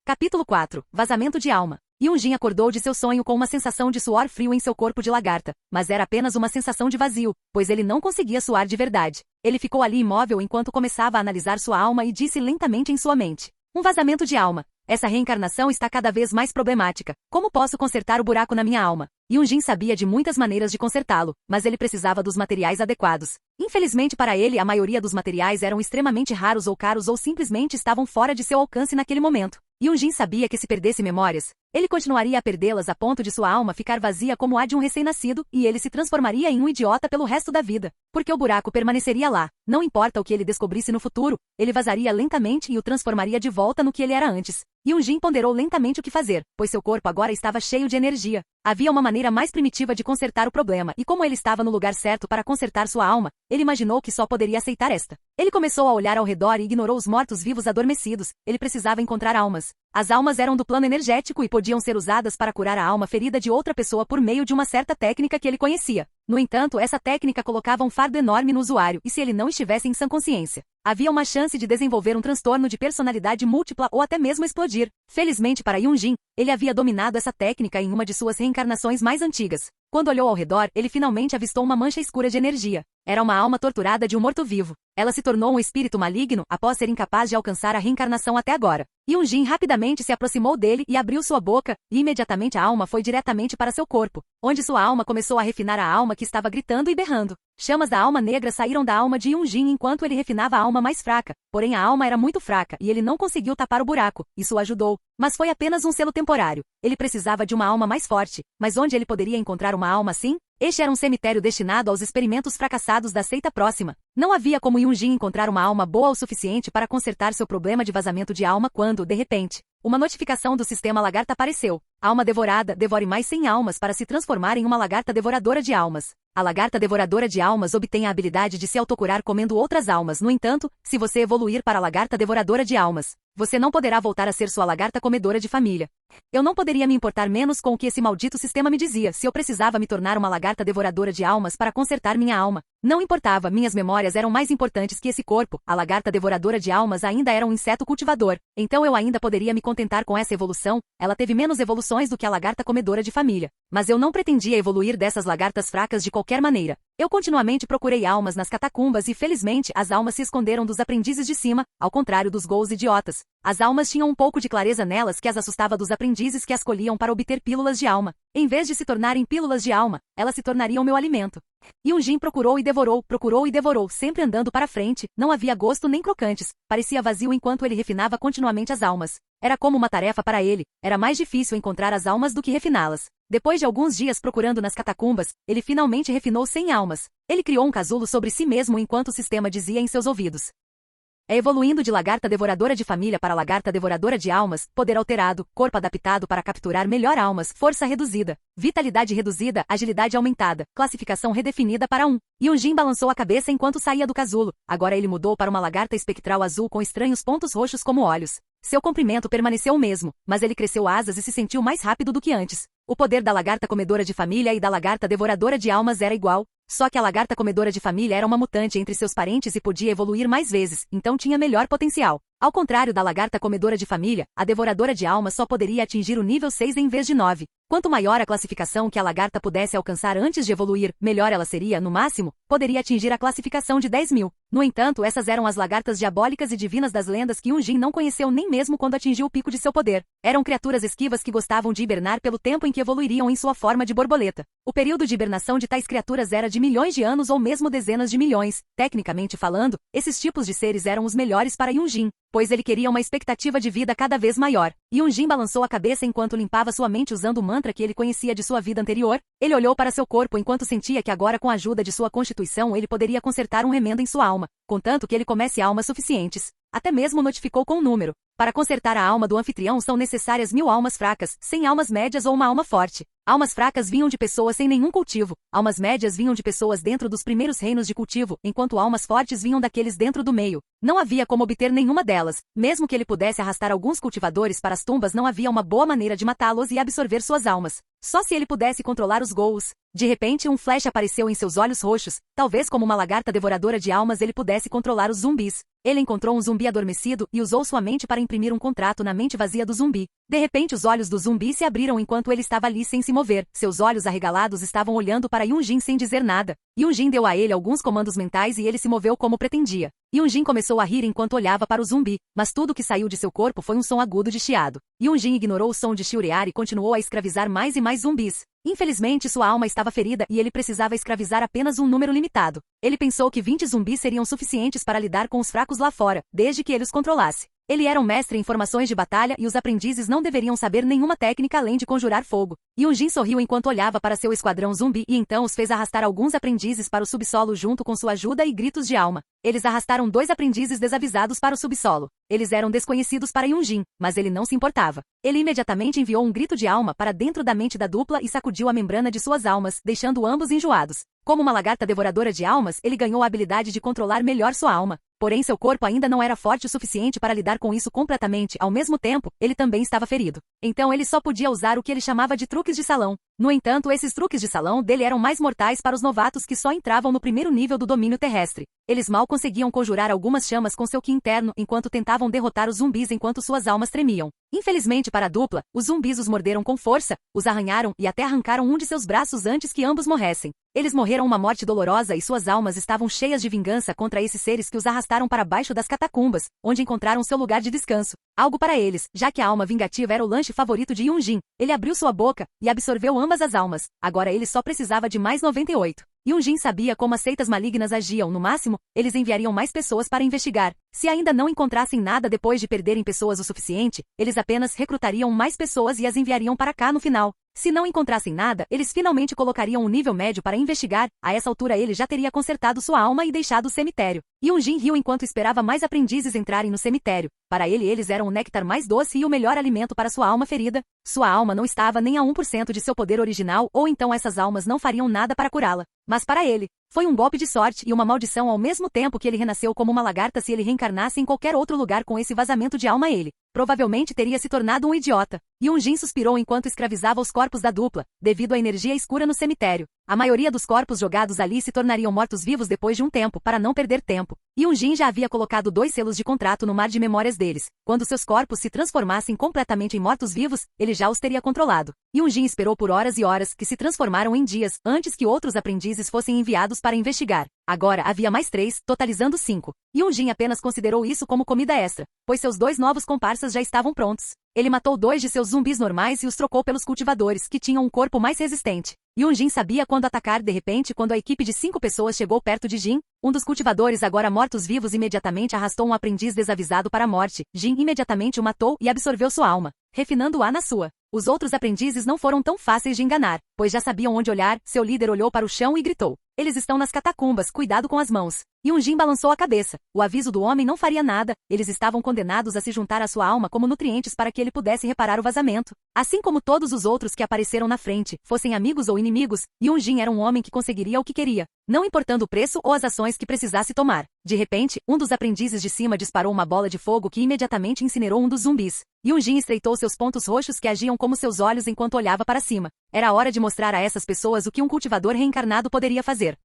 Speaker 2: Capítulo 4. Vazamento de alma. Yunjin acordou de seu sonho com uma sensação de suor frio em seu corpo de lagarta, mas era apenas uma sensação de vazio, pois ele não conseguia suar de verdade. Ele ficou ali imóvel enquanto começava a analisar sua alma e disse lentamente em sua mente: um vazamento de alma. Essa reencarnação está cada vez mais problemática. Como posso consertar o buraco na minha alma? Yunjin sabia de muitas maneiras de consertá-lo, mas ele precisava dos materiais adequados. Infelizmente para ele, a maioria dos materiais eram extremamente raros ou caros ou simplesmente estavam fora de seu alcance naquele momento. Yunjin sabia que se perdesse memórias, ele continuaria a perdê-las a ponto de sua alma ficar vazia como a de um recém-nascido, e ele se transformaria em um idiota pelo resto da vida, porque o buraco permaneceria lá. Não importa o que ele descobrisse no futuro, ele vazaria lentamente e o transformaria de volta no que ele era antes. Yunjin ponderou lentamente o que fazer, pois seu corpo agora estava cheio de energia. Havia uma maneira mais primitiva de consertar o problema, e como ele estava no lugar certo para consertar sua alma, ele imaginou que só poderia aceitar esta. Ele começou a olhar ao redor e ignorou os mortos-vivos adormecidos. Ele precisava encontrar almas. As almas eram do plano energético e podiam ser usadas para curar a alma ferida de outra pessoa por meio de uma certa técnica que ele conhecia. No entanto, essa técnica colocava um fardo enorme no usuário, e se ele não estivesse em sã consciência, havia uma chance de desenvolver um transtorno de personalidade múltipla ou até mesmo explodir. Felizmente para Yunjin, ele havia dominado essa técnica em uma de suas reencarnações mais antigas. Quando olhou ao redor, ele finalmente avistou uma mancha escura de energia. Era uma alma torturada de um morto-vivo. Ela se tornou um espírito maligno após ser incapaz de alcançar a reencarnação até agora. Yunjin rapidamente se aproximou dele e abriu sua boca, e imediatamente a alma foi diretamente para seu corpo, onde sua alma começou a refinar a alma que estava gritando e berrando. Chamas da alma negra saíram da alma de Yunjin enquanto ele refinava a alma mais fraca, porém a alma era muito fraca e ele não conseguiu tapar o buraco. Isso o ajudou, mas foi apenas um selo temporário. Ele precisava de uma alma mais forte, mas onde ele poderia encontrar uma alma assim? Este era um cemitério destinado aos experimentos fracassados da seita próxima. Não havia como Yunjin encontrar uma alma boa o suficiente para consertar seu problema de vazamento de alma quando, de repente, uma notificação do sistema lagarta apareceu. Alma devorada, devore mais 100 almas para se transformar em uma lagarta devoradora de almas. A lagarta devoradora de almas obtém a habilidade de se autocurar comendo outras almas. No entanto, se você evoluir para a lagarta devoradora de almas, você não poderá voltar a ser sua lagarta comedora de família. Eu não poderia me importar menos com o que esse maldito sistema me dizia se eu precisava me tornar uma lagarta devoradora de almas para consertar minha alma. Não importava, minhas memórias eram mais importantes que esse corpo. A lagarta devoradora de almas ainda era um inseto cultivador, então eu ainda poderia me contentar com essa evolução. Ela teve menos evoluções do que a lagarta comedora de família. Mas eu não pretendia evoluir dessas lagartas fracas de qualquer maneira. Eu continuamente procurei almas nas catacumbas e felizmente as almas se esconderam dos aprendizes de cima, ao contrário dos ghouls idiotas. As almas tinham um pouco de clareza nelas que as assustava dos aprendizes que as colhiam para obter pílulas de alma. Em vez de se tornarem pílulas de alma, elas se tornariam meu alimento. Yunjin procurou e devorou, sempre andando para frente. Não havia gosto nem crocantes. Parecia vazio enquanto ele refinava continuamente as almas. Era como uma tarefa para ele. Era mais difícil encontrar as almas do que refiná-las. Depois de alguns dias procurando nas catacumbas, ele finalmente refinou 100 almas. Ele criou um casulo sobre si mesmo enquanto o sistema dizia em seus ouvidos: evoluindo de lagarta devoradora de família para lagarta devoradora de almas, poder alterado, corpo adaptado para capturar melhor almas, força reduzida, vitalidade reduzida, agilidade aumentada, classificação redefinida para 1. Yunjin balançou a cabeça enquanto saía do casulo. Agora ele mudou para uma lagarta espectral azul com estranhos pontos roxos como olhos. Seu comprimento permaneceu o mesmo, mas ele cresceu asas e se sentiu mais rápido do que antes. O poder da lagarta comedora de família e da lagarta devoradora de almas era igual, só que a lagarta comedora de família era uma mutante entre seus parentes e podia evoluir mais vezes, então tinha melhor potencial. Ao contrário da lagarta comedora de família, a devoradora de almas só poderia atingir o nível 6 em vez de 9. Quanto maior a classificação que a lagarta pudesse alcançar antes de evoluir, melhor ela seria, no máximo, poderia atingir a classificação de 10.000. No entanto, essas eram as lagartas diabólicas e divinas das lendas que Yunjin não conheceu nem mesmo quando atingiu o pico de seu poder. Eram criaturas esquivas que gostavam de hibernar pelo tempo em que evoluiriam em sua forma de borboleta. O período de hibernação de tais criaturas era de milhões de anos ou mesmo dezenas de milhões. Tecnicamente falando, esses tipos de seres eram os melhores para Yunjin, pois ele queria uma expectativa de vida cada vez maior. Yunjin balançou a cabeça enquanto limpava sua mente usando o mantra que ele conhecia de sua vida anterior. Ele olhou para seu corpo enquanto sentia que agora com a ajuda de sua constituição ele poderia consertar um remendo em sua alma, contanto que ele comesse almas suficientes. Até mesmo notificou com um número. Para consertar a alma do anfitrião são necessárias 1000 almas fracas, 100 almas médias ou uma alma forte. Almas fracas vinham de pessoas sem nenhum cultivo, almas médias vinham de pessoas dentro dos primeiros reinos de cultivo, enquanto almas fortes vinham daqueles dentro do meio. Não havia como obter nenhuma delas. Mesmo que ele pudesse arrastar alguns cultivadores para as tumbas, não havia uma boa maneira de matá-los e absorver suas almas. Só se ele pudesse controlar os ghouls. De repente um flash apareceu em seus olhos roxos. Talvez como uma lagarta devoradora de almas ele pudesse controlar os zumbis. Ele encontrou um zumbi adormecido e usou sua mente para imprimir um contrato na mente vazia do zumbi. De repente os olhos do zumbi se abriram enquanto ele estava ali sem se mover. Seus olhos arregalados estavam olhando para Yunjin sem dizer nada. Yunjin deu a ele alguns comandos mentais e ele se moveu como pretendia. Yunjin começou a rir enquanto olhava para o zumbi, mas tudo que saiu de seu corpo foi um som agudo de chiado. Yunjin ignorou o som de chiurear e continuou a escravizar mais e mais zumbis. Infelizmente sua alma estava ferida e ele precisava escravizar apenas um número limitado. Ele pensou que 20 zumbis seriam suficientes para lidar com os fracos lá fora, desde que ele os controlasse. Ele era um mestre em formações de batalha e os aprendizes não deveriam saber nenhuma técnica além de conjurar fogo. Yunjin sorriu enquanto olhava para seu esquadrão zumbi e então os fez arrastar alguns aprendizes para o subsolo junto com sua ajuda e gritos de alma. Eles arrastaram 2 aprendizes desavisados para o subsolo. Eles eram desconhecidos para Yunjin, mas ele não se importava. Ele imediatamente enviou um grito de alma para dentro da mente da dupla e sacudiu a membrana de suas almas, deixando ambos enjoados. Como uma lagarta devoradora de almas, ele ganhou a habilidade de controlar melhor sua alma. Porém seu corpo ainda não era forte o suficiente para lidar com isso completamente. Ao mesmo tempo, ele também estava ferido. Então ele só podia usar o que ele chamava de truques de salão. No entanto, esses truques de salão dele eram mais mortais para os novatos que só entravam no primeiro nível do domínio terrestre. Eles mal conseguiam conjurar algumas chamas com seu ki interno enquanto tentavam derrotar os zumbis enquanto suas almas tremiam. Infelizmente para a dupla, os zumbis os morderam com força, os arranharam e até arrancaram um de seus braços antes que ambos morressem. Eles morreram uma morte dolorosa e suas almas estavam cheias de vingança contra esses seres que os arrastaram para baixo das catacumbas, onde encontraram seu lugar de descanso. Algo para eles, já que a alma vingativa era o lanche favorito de Yunjin. Ele abriu sua boca e absorveu ambas as almas. Agora ele só precisava de mais 98. Yunjin sabia como as seitas malignas agiam. No máximo, eles enviariam mais pessoas para investigar. Se ainda não encontrassem nada depois de perderem pessoas o suficiente, eles apenas recrutariam mais pessoas e as enviariam para cá no final. Se não encontrassem nada, eles finalmente colocariam um nível médio para investigar. A essa altura ele já teria consertado sua alma e deixado o cemitério. Yunjin riu enquanto esperava mais aprendizes entrarem no cemitério. Para ele eles eram o néctar mais doce e o melhor alimento para sua alma ferida. Sua alma não estava nem a 1% de seu poder original, ou então essas almas não fariam nada para curá-la. Mas para ele, foi um golpe de sorte e uma maldição ao mesmo tempo que ele renasceu como uma lagarta. Se ele reencarnasse em qualquer outro lugar com esse vazamento de alma, ele provavelmente teria se tornado um idiota. Yunjin suspirou enquanto escravizava os corpos da dupla, devido à energia escura no cemitério. A maioria dos corpos jogados ali se tornariam mortos-vivos depois de um tempo, para não perder tempo. Yunjin já havia colocado 2 selos de contrato no mar de memórias deles. Quando seus corpos se transformassem completamente em mortos-vivos, ele já os teria controlado. Yunjin esperou por horas e horas, que se transformaram em dias, antes que outros aprendizes fossem enviados para investigar. Agora havia mais 3, totalizando 5. Yunjin apenas considerou isso como comida extra, pois seus 2 novos comparsas já estavam prontos. Ele matou 2 de seus zumbis normais e os trocou pelos cultivadores, que tinham um corpo mais resistente. Yunjin sabia quando atacar. De repente, quando a equipe de 5 pessoas chegou perto de Jin, um dos cultivadores agora mortos-vivos imediatamente arrastou um aprendiz desavisado para a morte. Jin imediatamente o matou e absorveu sua alma, refinando-a na sua. Os outros aprendizes não foram tão fáceis de enganar, pois já sabiam onde olhar. Seu líder olhou para o chão e gritou: "Eles estão nas catacumbas, cuidado com as mãos." Yunjin balançou a cabeça. O aviso do homem não faria nada. Eles estavam condenados a se juntar à sua alma como nutrientes para que ele pudesse reparar o vazamento. Assim como todos os outros que apareceram na frente, fossem amigos ou inimigos, Yunjin era um homem que conseguiria o que queria, não importando o preço ou as ações que precisasse tomar. De repente, um dos aprendizes de cima disparou uma bola de fogo que imediatamente incinerou um dos zumbis. Yunjin estreitou seus pontos roxos que agiam como seus olhos enquanto olhava para cima. Era hora de mostrar a essas pessoas o que um cultivador reencarnado poderia fazer.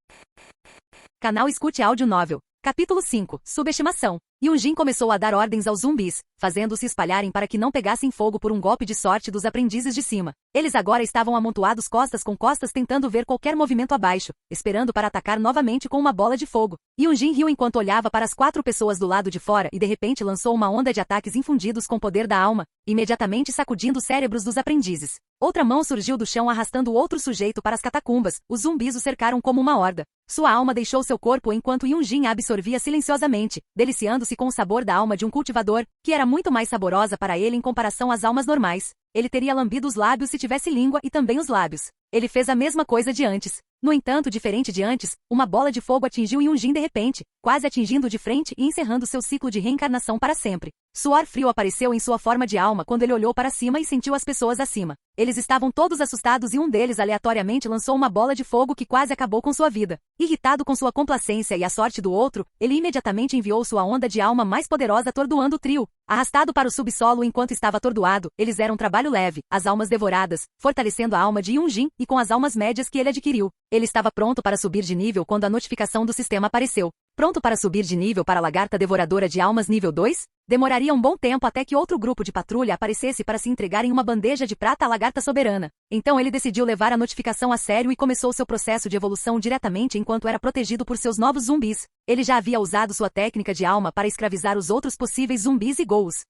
Speaker 2: Canal Escute Áudio Novel. Capítulo 5. Subestimação. Yunjin começou a dar ordens aos zumbis, fazendo-se espalharem para que não pegassem fogo por um golpe de sorte dos aprendizes de cima. Eles agora estavam amontoados costas com costas tentando ver qualquer movimento abaixo, esperando para atacar novamente com uma bola de fogo. Yunjin riu enquanto olhava para as 4 pessoas do lado de fora e de repente lançou uma onda de ataques infundidos com o poder da alma, imediatamente sacudindo os cérebros dos aprendizes. Outra mão surgiu do chão arrastando outro sujeito para as catacumbas. Os zumbis o cercaram como uma horda. Sua alma deixou seu corpo enquanto Yunjin a absorvia silenciosamente, deliciando-se com o sabor da alma de um cultivador, que era muito mais saborosa para ele em comparação às almas normais. Ele teria lambido os lábios se tivesse língua e também os lábios. Ele fez a mesma coisa de antes. No entanto, diferente de antes, uma bola de fogo atingiu Yunjin de repente, quase atingindo de frente e encerrando seu ciclo de reencarnação para sempre. Suor frio apareceu em sua forma de alma quando ele olhou para cima e sentiu as pessoas acima. Eles estavam todos assustados e um deles aleatoriamente lançou uma bola de fogo que quase acabou com sua vida. Irritado com sua complacência e a sorte do outro, ele imediatamente enviou sua onda de alma mais poderosa atordoando o trio. Arrastado para o subsolo enquanto estava atordoado, eles eram trabalho leve, as almas devoradas, fortalecendo a alma de Yunjin e com as almas médias que ele adquiriu. Ele estava pronto para subir de nível quando a notificação do sistema apareceu. Pronto para subir de nível para a lagarta devoradora de almas nível 2? Demoraria um bom tempo até que outro grupo de patrulha aparecesse para se entregar em uma bandeja de prata à lagarta soberana. Então ele decidiu levar a notificação a sério e começou seu processo de evolução diretamente enquanto era protegido por seus novos zumbis. Ele já havia usado sua técnica de alma para escravizar os outros possíveis zumbis e ghouls.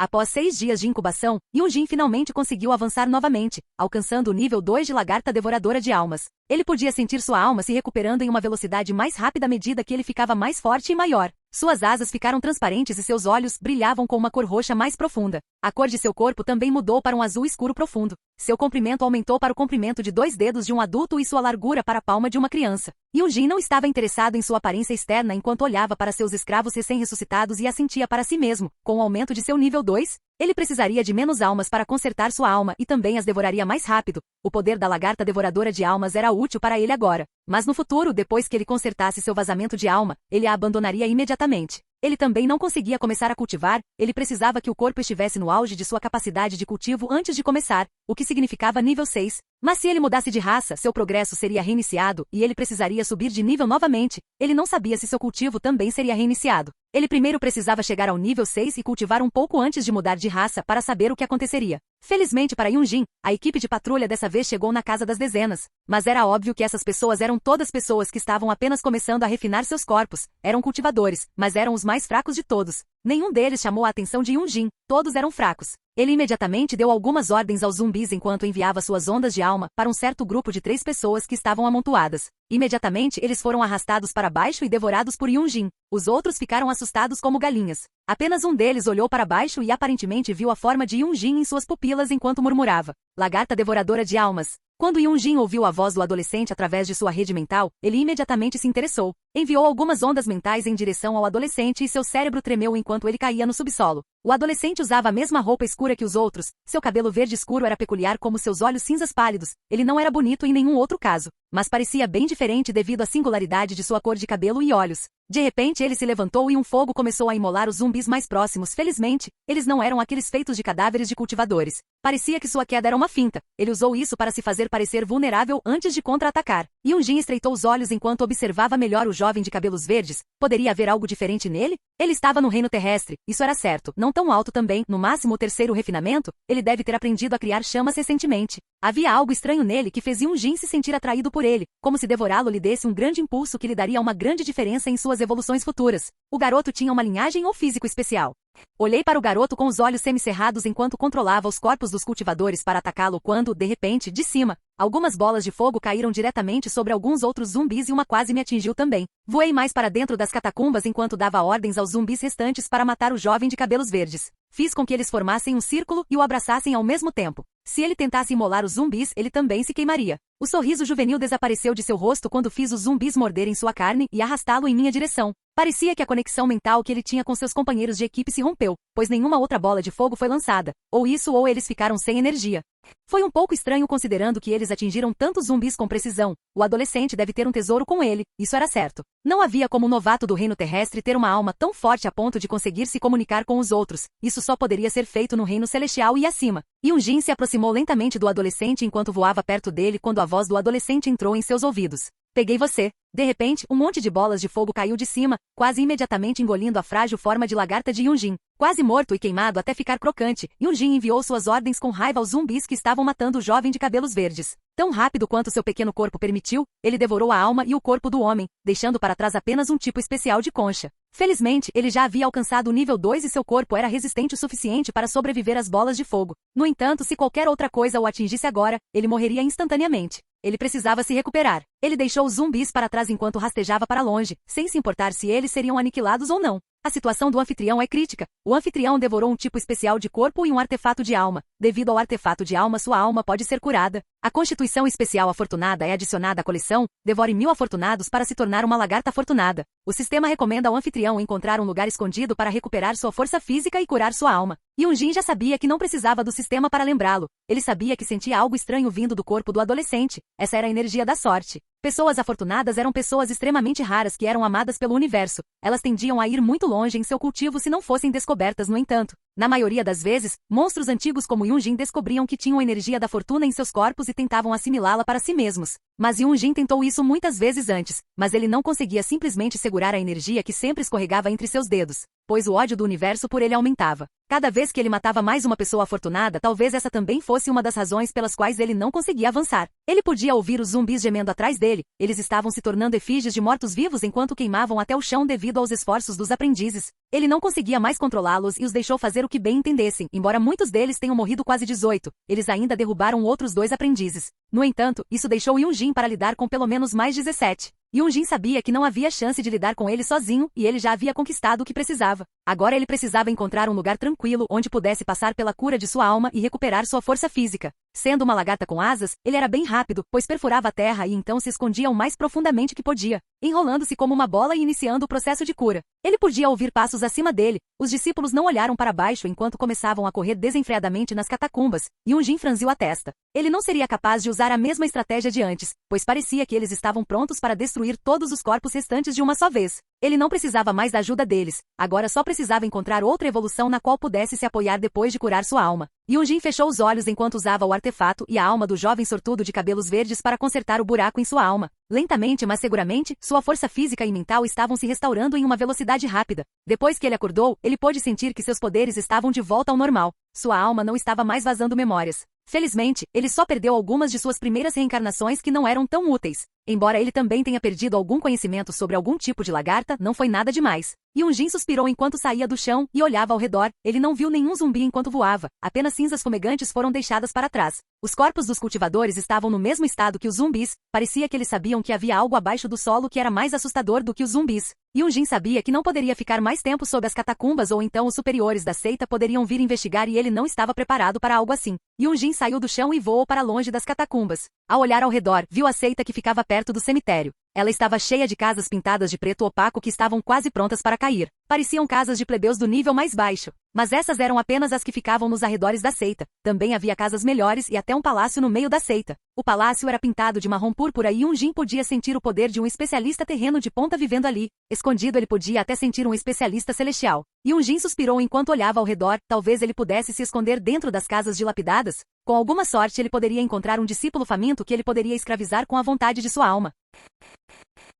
Speaker 2: Após 6 dias de incubação, Yunjin finalmente conseguiu avançar novamente, alcançando o nível 2 de lagarta devoradora de almas. Ele podia sentir sua alma se recuperando em uma velocidade mais rápida à medida que ele ficava mais forte e maior. Suas asas ficaram transparentes e seus olhos brilhavam com uma cor roxa mais profunda. A cor de seu corpo também mudou para um azul escuro profundo. Seu comprimento aumentou para o comprimento de 2 dedos de um adulto e sua largura para a palma de uma criança. Yunjin não estava interessado em sua aparência externa enquanto olhava para seus escravos recém-ressuscitados e assentia para si mesmo. Com o aumento de seu nível 2, ele precisaria de menos almas para consertar sua alma e também as devoraria mais rápido. O poder da lagarta devoradora de almas era útil para ele agora. Mas no futuro, depois que ele consertasse seu vazamento de alma, ele a abandonaria imediatamente. Ele também não conseguia começar a cultivar, ele precisava que o corpo estivesse no auge de sua capacidade de cultivo antes de começar, o que significava nível 6. Mas se ele mudasse de raça, seu progresso seria reiniciado e ele precisaria subir de nível novamente. Ele não sabia se seu cultivo também seria reiniciado. Ele primeiro precisava chegar ao nível 6 e cultivar um pouco antes de mudar de raça para saber o que aconteceria. Felizmente para Yunjin, a equipe de patrulha dessa vez chegou na casa das dezenas. Mas era óbvio que essas pessoas eram todas pessoas que estavam apenas começando a refinar seus corpos. Eram cultivadores, mas eram os mais fracos de todos. Nenhum deles chamou a atenção de Yunjin, todos eram fracos. Ele imediatamente deu algumas ordens aos zumbis enquanto enviava suas ondas de alma para um certo grupo de 3 pessoas que estavam amontoadas. Imediatamente eles foram arrastados para baixo e devorados por Yunjin. Os outros ficaram assustados como galinhas. Apenas um deles olhou para baixo e aparentemente viu a forma de Yunjin em suas pupilas enquanto murmurava: lagarta devoradora de almas. Quando Yunjin ouviu a voz do adolescente através de sua rede mental, ele imediatamente se interessou. Enviou algumas ondas mentais em direção ao adolescente e seu cérebro tremeu enquanto ele caía no subsolo. O adolescente usava a mesma roupa escura que os outros, seu cabelo verde escuro era peculiar como seus olhos cinzas pálidos, ele não era bonito em nenhum outro caso, mas parecia bem diferente devido à singularidade de sua cor de cabelo e olhos. De repente ele se levantou e um fogo começou a imolar os zumbis mais próximos. Felizmente, eles não eram aqueles feitos de cadáveres de cultivadores. Parecia que sua queda era uma finta. Ele usou isso para se fazer parecer vulnerável antes de contra-atacar. Yunjin estreitou os olhos enquanto observava melhor o jovem de cabelos verdes. Poderia haver algo diferente nele? Ele estava no reino terrestre, isso era certo. Não tão alto também, no máximo o 3º refinamento, ele deve ter aprendido a criar chamas recentemente. Havia algo estranho nele que fez Yunjin se sentir atraído por ele, como se devorá-lo lhe desse um grande impulso que lhe daria uma grande diferença em suas evoluções futuras. O garoto tinha uma linhagem ou físico especial. Olhei para o garoto com os olhos semicerrados enquanto controlava os corpos dos cultivadores para atacá-lo quando, de repente, de cima, algumas bolas de fogo caíram diretamente sobre alguns outros zumbis e uma quase me atingiu também. Voei mais para dentro das catacumbas enquanto dava ordens aos zumbis restantes para matar o jovem de cabelos verdes. Fiz com que eles formassem um círculo e o abraçassem ao mesmo tempo. Se ele tentasse imolar os zumbis, ele também se queimaria. O sorriso juvenil desapareceu de seu rosto quando fiz os zumbis morderem sua carne e arrastá-lo em minha direção. Parecia que a conexão mental que ele tinha com seus companheiros de equipe se rompeu, pois nenhuma outra bola de fogo foi lançada. Ou isso ou eles ficaram sem energia. Foi um pouco estranho considerando que eles atingiram tantos zumbis com precisão. O adolescente deve ter um tesouro com ele, isso era certo. Não havia como um novato do reino terrestre ter uma alma tão forte a ponto de conseguir se comunicar com os outros. Isso só poderia ser feito no reino celestial e acima. Yunjin se aproximou lentamente do adolescente enquanto voava perto dele quando a voz do adolescente entrou em seus ouvidos. Peguei você. De repente, um monte de bolas de fogo caiu de cima, quase imediatamente engolindo a frágil forma de lagarta de Yunjin. Quase morto e queimado até ficar crocante, Yunjin enviou suas ordens com raiva aos zumbis que estavam matando o jovem de cabelos verdes. Tão rápido quanto seu pequeno corpo permitiu, ele devorou a alma e o corpo do homem, deixando para trás apenas um tipo especial de concha. Felizmente, ele já havia alcançado o nível 2 e seu corpo era resistente o suficiente para sobreviver às bolas de fogo. No entanto, se qualquer outra coisa o atingisse agora, ele morreria instantaneamente. Ele precisava se recuperar. Ele deixou os zumbis para trás enquanto rastejava para longe, sem se importar se eles seriam aniquilados ou não. A situação do anfitrião é crítica. O anfitrião devorou um tipo especial de corpo e um artefato de alma. Devido ao artefato de alma, sua alma pode ser curada. A constituição especial afortunada é adicionada à coleção. Devore 1000 afortunados para se tornar uma lagarta afortunada. O sistema recomenda ao anfitrião encontrar um lugar escondido para recuperar sua força física e curar sua alma. Yunjin já sabia que não precisava do sistema para lembrá-lo. Ele sabia que sentia algo estranho vindo do corpo do adolescente. Essa era a energia da sorte. Pessoas afortunadas eram pessoas extremamente raras que eram amadas pelo universo. Elas tendiam a ir muito longe em seu cultivo se não fossem descobertas, no entanto. Na maioria das vezes, monstros antigos como Yunjin descobriam que tinham a energia da fortuna em seus corpos e tentavam assimilá-la para si mesmos. Mas Yunjin tentou isso muitas vezes antes, mas ele não conseguia simplesmente segurar a energia que sempre escorregava entre seus dedos, pois o ódio do universo por ele aumentava. Cada vez que ele matava mais uma pessoa afortunada, talvez essa também fosse uma das razões pelas quais ele não conseguia avançar. Ele podia ouvir os zumbis gemendo atrás dele. Eles estavam se tornando efígies de mortos-vivos enquanto queimavam até o chão devido aos esforços dos aprendizes. Ele não conseguia mais controlá-los e os deixou fazer o que bem entendessem. Embora muitos deles tenham morrido quase 18, eles ainda derrubaram outros 2 aprendizes. No entanto, isso deixou Yunjin para lidar com pelo menos mais 17. Yunjin sabia que não havia chance de lidar com ele sozinho e ele já havia conquistado o que precisava. Agora ele precisava encontrar um lugar tranquilo onde pudesse passar pela cura de sua alma e recuperar sua força física. Sendo uma lagarta com asas, ele era bem rápido, pois perfurava a terra e então se escondia o mais profundamente que podia, enrolando-se como uma bola e iniciando o processo de cura. Ele podia ouvir passos acima dele. Os discípulos não olharam para baixo enquanto começavam a correr desenfreadamente nas catacumbas. Yunjin franziu a testa. Ele não seria capaz de usar a mesma estratégia de antes, pois parecia que eles estavam prontos para destruir todos os corpos restantes de uma só vez. Ele não precisava mais da ajuda deles. Agora só precisava encontrar outra evolução na qual pudesse se apoiar depois de curar sua alma. Yunjin fechou os olhos enquanto usava o artefato e a alma do jovem sortudo de cabelos verdes para consertar o buraco em sua alma. Lentamente, mas seguramente, sua força física e mental estavam se restaurando em uma velocidade rápida. Depois que ele acordou, ele pôde sentir que seus poderes estavam de volta ao normal. Sua alma não estava mais vazando memórias. Felizmente, ele só perdeu algumas de suas primeiras reencarnações que não eram tão úteis. Embora ele também tenha perdido algum conhecimento sobre algum tipo de lagarta, não foi nada demais. Yunjin suspirou enquanto saía do chão e olhava ao redor. Ele não viu nenhum zumbi enquanto voava. Apenas cinzas fumegantes foram deixadas para trás. Os corpos dos cultivadores estavam no mesmo estado que os zumbis. Parecia que eles sabiam que havia algo abaixo do solo que era mais assustador do que os zumbis. Yunjin sabia que não poderia ficar mais tempo sob as catacumbas ou então os superiores da seita poderiam vir investigar e ele não estava preparado para algo assim. Yunjin saiu do chão e voou para longe das catacumbas. Ao olhar ao redor, viu a seita que ficava perto do cemitério. Ela estava cheia de casas pintadas de preto opaco que estavam quase prontas para cair. Pareciam casas de plebeus do nível mais baixo. Mas essas eram apenas as que ficavam nos arredores da seita. Também havia casas melhores e até um palácio no meio da seita. O palácio era pintado de marrom púrpura e Yunjin podia sentir o poder de um especialista terreno de ponta vivendo ali. Escondido ele podia até sentir um especialista celestial. Yunjin suspirou enquanto olhava ao redor. Talvez ele pudesse se esconder dentro das casas dilapidadas. Com alguma sorte ele poderia encontrar um discípulo faminto que ele poderia escravizar com a vontade de sua alma.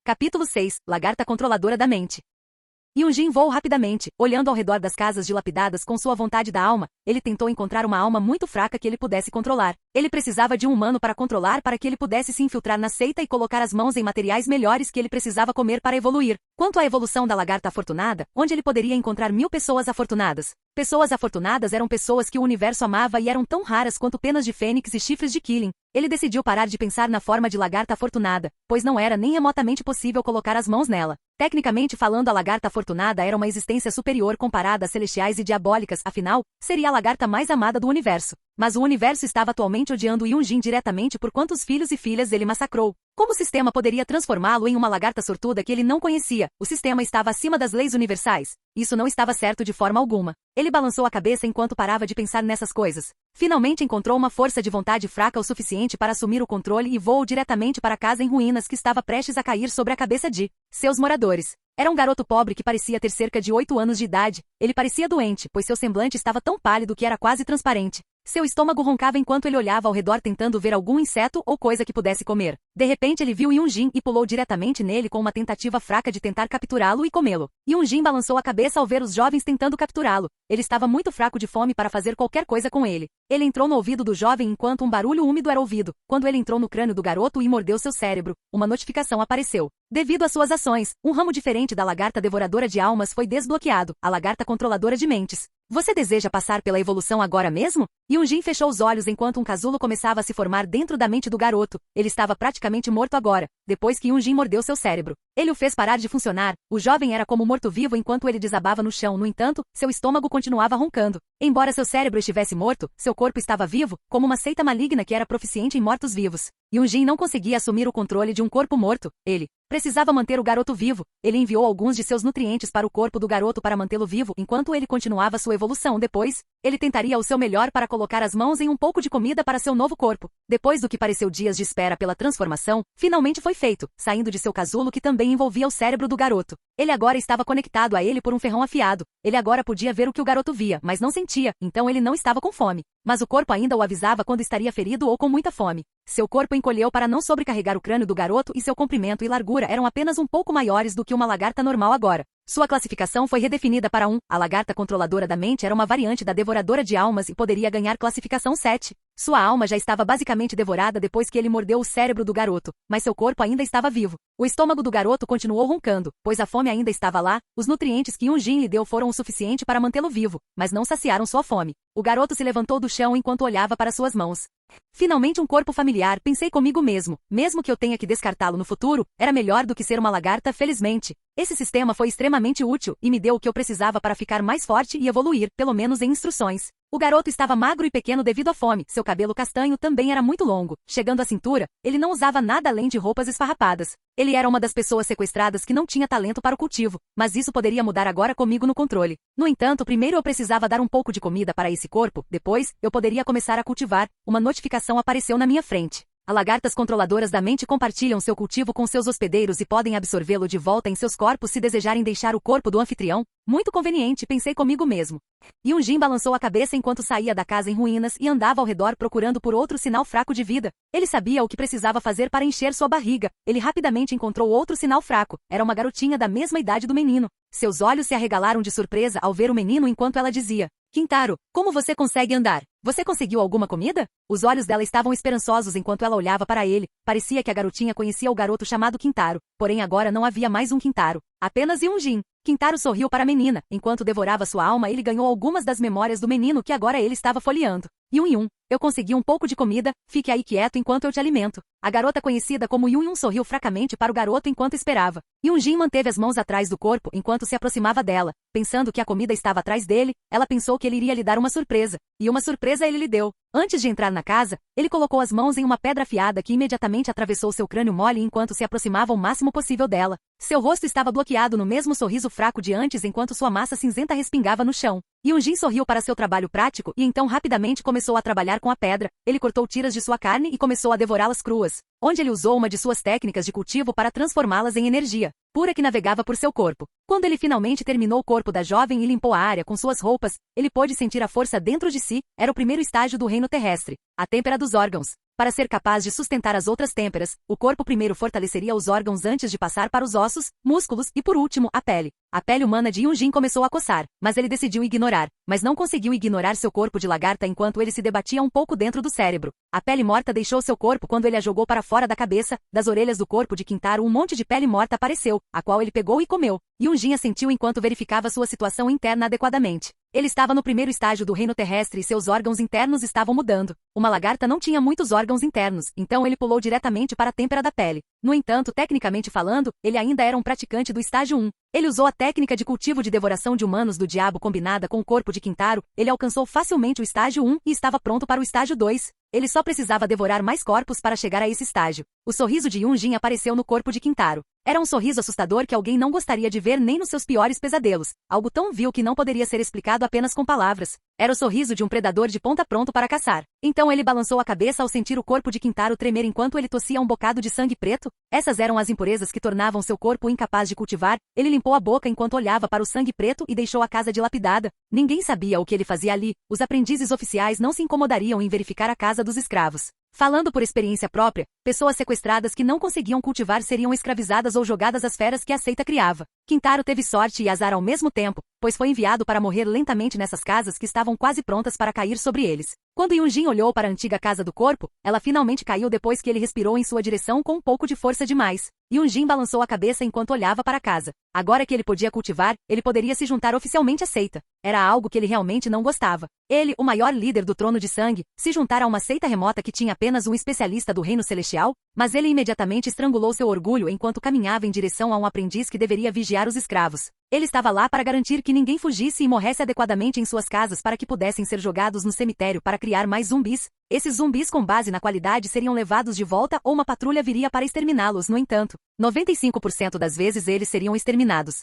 Speaker 2: Capítulo 6. Lagarta controladora da mente. Yunjin voou rapidamente, olhando ao redor das casas dilapidadas com sua vontade da alma. Ele tentou encontrar uma alma muito fraca que ele pudesse controlar. Ele precisava de um humano para controlar para que ele pudesse se infiltrar na seita e colocar as mãos em materiais melhores que ele precisava comer para evoluir. Quanto à evolução da lagarta afortunada, onde ele poderia encontrar 1000 pessoas afortunadas? Pessoas afortunadas eram pessoas que o universo amava e eram tão raras quanto penas de fênix e chifres de Killing. Ele decidiu parar de pensar na forma de lagarta afortunada, pois não era nem remotamente possível colocar as mãos nela. Tecnicamente falando, a lagarta afortunada era uma existência superior comparada a celestiais e diabólicas, afinal, seria a lagarta mais amada do universo. Mas o universo estava atualmente odiando Yunjin diretamente por quantos filhos e filhas ele massacrou. Como o sistema poderia transformá-lo em uma lagarta sortuda que ele não conhecia? O sistema estava acima das leis universais. Isso não estava certo de forma alguma. Ele balançou a cabeça enquanto parava de pensar nessas coisas. Finalmente encontrou uma força de vontade fraca o suficiente para assumir o controle e voou diretamente para a casa em ruínas que estava prestes a cair sobre a cabeça de seus moradores. Era um garoto pobre que parecia ter cerca de 8 anos de idade. Ele parecia doente, pois seu semblante estava tão pálido que era quase transparente. Seu estômago roncava enquanto ele olhava ao redor tentando ver algum inseto ou coisa que pudesse comer. De repente ele viu Yunjin e pulou diretamente nele com uma tentativa fraca de tentar capturá-lo e comê-lo. Yunjin balançou a cabeça ao ver os jovens tentando capturá-lo. Ele estava muito fraco de fome para fazer qualquer coisa com ele. Ele entrou no ouvido do jovem enquanto um barulho úmido era ouvido. Quando ele entrou no crânio do garoto e mordeu seu cérebro, uma notificação apareceu. Devido às suas ações, um ramo diferente da lagarta devoradora de almas foi desbloqueado, a lagarta controladora de mentes. Você deseja passar pela evolução agora mesmo? Yunjin fechou os olhos enquanto um casulo começava a se formar dentro da mente do garoto. Ele estava praticamente morto agora. depois que Yunjin mordeu seu cérebro. Ele o fez parar de funcionar. O jovem era como morto-vivo enquanto ele desabava no chão. No entanto, seu estômago continuava roncando. Embora seu cérebro estivesse morto, seu corpo estava vivo, como uma seita maligna que era proficiente em mortos-vivos. Yunjin não conseguia assumir o controle de um corpo morto. Ele precisava manter o garoto vivo. Ele enviou alguns de seus nutrientes para o corpo do garoto para mantê-lo vivo enquanto ele continuava sua evolução. Depois, ele tentaria o seu melhor para colocar as mãos em um pouco de comida para seu novo corpo. Depois do que pareceu dias de espera pela transformação, finalmente foi feito, saindo de seu casulo que também envolvia o cérebro do garoto. Ele agora estava conectado a ele por um ferrão afiado. Ele agora podia ver o que o garoto via, mas não sentia, então ele não estava com fome. Mas o corpo ainda o avisava quando estaria ferido ou com muita fome. Seu corpo encolheu para não sobrecarregar o crânio do garoto e seu comprimento e largura eram apenas um pouco maiores do que uma lagarta normal agora. Sua classificação foi redefinida para 1. A lagarta controladora da mente era uma variante da devoradora de almas e poderia ganhar classificação 7. Sua alma já estava basicamente devorada depois que ele mordeu o cérebro do garoto, mas seu corpo ainda estava vivo. O estômago do garoto continuou roncando, pois a fome ainda estava lá. Os nutrientes que Yunjin lhe deu foram o suficiente para mantê-lo vivo, mas não saciaram sua fome. O garoto se levantou do chão enquanto olhava para suas mãos. Finalmente um corpo familiar, pensei comigo mesmo. Mesmo que eu tenha que descartá-lo no futuro, era melhor do que ser uma lagarta, felizmente. Esse sistema foi extremamente útil e me deu o que eu precisava para ficar mais forte e evoluir, pelo menos em instruções. O garoto estava magro e pequeno devido à fome. Seu cabelo castanho também era muito longo. Chegando à cintura, ele não usava nada além de roupas esfarrapadas. Ele era uma das pessoas sequestradas que não tinha talento para o cultivo, mas isso poderia mudar agora comigo no controle. No entanto, primeiro eu precisava dar um pouco de comida para esse corpo, depois, eu poderia começar a cultivar. Uma notificação apareceu na minha frente. As lagartas controladoras da mente compartilham seu cultivo com seus hospedeiros e podem absorvê-lo de volta em seus corpos se desejarem deixar o corpo do anfitrião. Muito conveniente, pensei comigo mesmo. Yunjin balançou a cabeça enquanto saía da casa em ruínas e andava ao redor procurando por outro sinal fraco de vida. Ele sabia o que precisava fazer para encher sua barriga. Ele rapidamente encontrou outro sinal fraco. Era uma garotinha da mesma idade do menino. Seus olhos se arregalaram de surpresa ao ver o menino enquanto ela dizia: Quintaro, como você consegue andar? Você conseguiu alguma comida? Os olhos dela estavam esperançosos enquanto ela olhava para ele. Parecia que a garotinha conhecia o garoto chamado Quintaro, porém agora não havia mais um Quintaro, apenas Yunjin. Quintaro sorriu para a menina. Enquanto devorava sua alma, ele ganhou algumas das memórias do menino que agora ele estava folheando. Yun, eu consegui um pouco de comida, fique aí quieto enquanto eu te alimento. A garota conhecida como Yun sorriu fracamente para o garoto enquanto esperava. Yunjin manteve as mãos atrás do corpo enquanto se aproximava dela. Pensando que a comida estava atrás dele, ela pensou que ele iria lhe dar uma surpresa. E uma surpresa ele lhe deu. Antes de entrar na casa, ele colocou as mãos em uma pedra afiada que imediatamente atravessou seu crânio mole enquanto se aproximava o máximo possível dela. Seu rosto estava bloqueado no mesmo sorriso fraco de antes enquanto sua massa cinzenta respingava no chão. Yunjin sorriu para seu trabalho prático e então rapidamente começou a trabalhar com a pedra. Ele cortou tiras de sua carne e começou a devorá-las cruas, onde ele usou uma de suas técnicas de cultivo para transformá-las em energia pura que navegava por seu corpo. Quando ele finalmente terminou o corpo da jovem e limpou a área com suas roupas, ele pôde sentir a força dentro de si. Era o primeiro estágio do reino terrestre, a têmpera dos órgãos. Para ser capaz de sustentar as outras têmperas, o corpo primeiro fortaleceria os órgãos antes de passar para os ossos, músculos e, por último, a pele. A pele humana de Yunjin começou a coçar, mas ele decidiu ignorar. Mas não conseguiu ignorar seu corpo de lagarta enquanto ele se debatia um pouco dentro do cérebro. A pele morta deixou seu corpo quando ele a jogou para fora da cabeça. Das orelhas do corpo de Quintaro um monte de pele morta apareceu, a qual ele pegou e comeu. Yunjin a sentiu enquanto verificava sua situação interna adequadamente. Ele estava no primeiro estágio do reino terrestre e seus órgãos internos estavam mudando. Uma lagarta não tinha muitos órgãos internos, então ele pulou diretamente para a têmpera da pele. No entanto, tecnicamente falando, ele ainda era um praticante do estágio 1. Ele usou a técnica de cultivo de devoração de humanos do diabo combinada com o corpo de Quintaro. Ele alcançou facilmente o estágio 1 e estava pronto para o estágio 2. Ele só precisava devorar mais corpos para chegar a esse estágio. O sorriso de Yunjin apareceu no corpo de Quintaro. Era um sorriso assustador que alguém não gostaria de ver nem nos seus piores pesadelos. Algo tão vil que não poderia ser explicado apenas com palavras. Era o sorriso de um predador de ponta pronto para caçar. Então ele balançou a cabeça ao sentir o corpo de Quintaro tremer enquanto ele tossia um bocado de sangue preto. Essas eram as impurezas que tornavam seu corpo incapaz de cultivar. Ele limpou a boca enquanto olhava para o sangue preto e deixou a casa dilapidada. Ninguém sabia o que ele fazia ali. Os aprendizes oficiais não se incomodariam em verificar a casa dos escravos. Falando por experiência própria, pessoas sequestradas que não conseguiam cultivar seriam escravizadas ou jogadas às feras que a seita criava. Quintaro teve sorte e azar ao mesmo tempo, pois foi enviado para morrer lentamente nessas casas que estavam quase prontas para cair sobre eles. Quando Yunjin olhou para a antiga casa do corpo, ela finalmente caiu depois que ele respirou em sua direção com um pouco de força demais. Yunjin balançou a cabeça enquanto olhava para a casa. Agora que ele podia cultivar, ele poderia se juntar oficialmente à seita. Era algo que ele realmente não gostava. Ele, o maior líder do trono de sangue, se juntar a uma seita remota que tinha apenas um especialista do reino celestial, mas ele imediatamente estrangulou seu orgulho enquanto caminhava em direção a um aprendiz que deveria vigiar os escravos. Ele estava lá para garantir que ninguém fugisse e morresse adequadamente em suas casas para que pudessem ser jogados no cemitério para criar mais zumbis. Esses zumbis com base na qualidade seriam levados de volta ou uma patrulha viria para exterminá-los. No entanto, 95% das vezes eles seriam exterminados.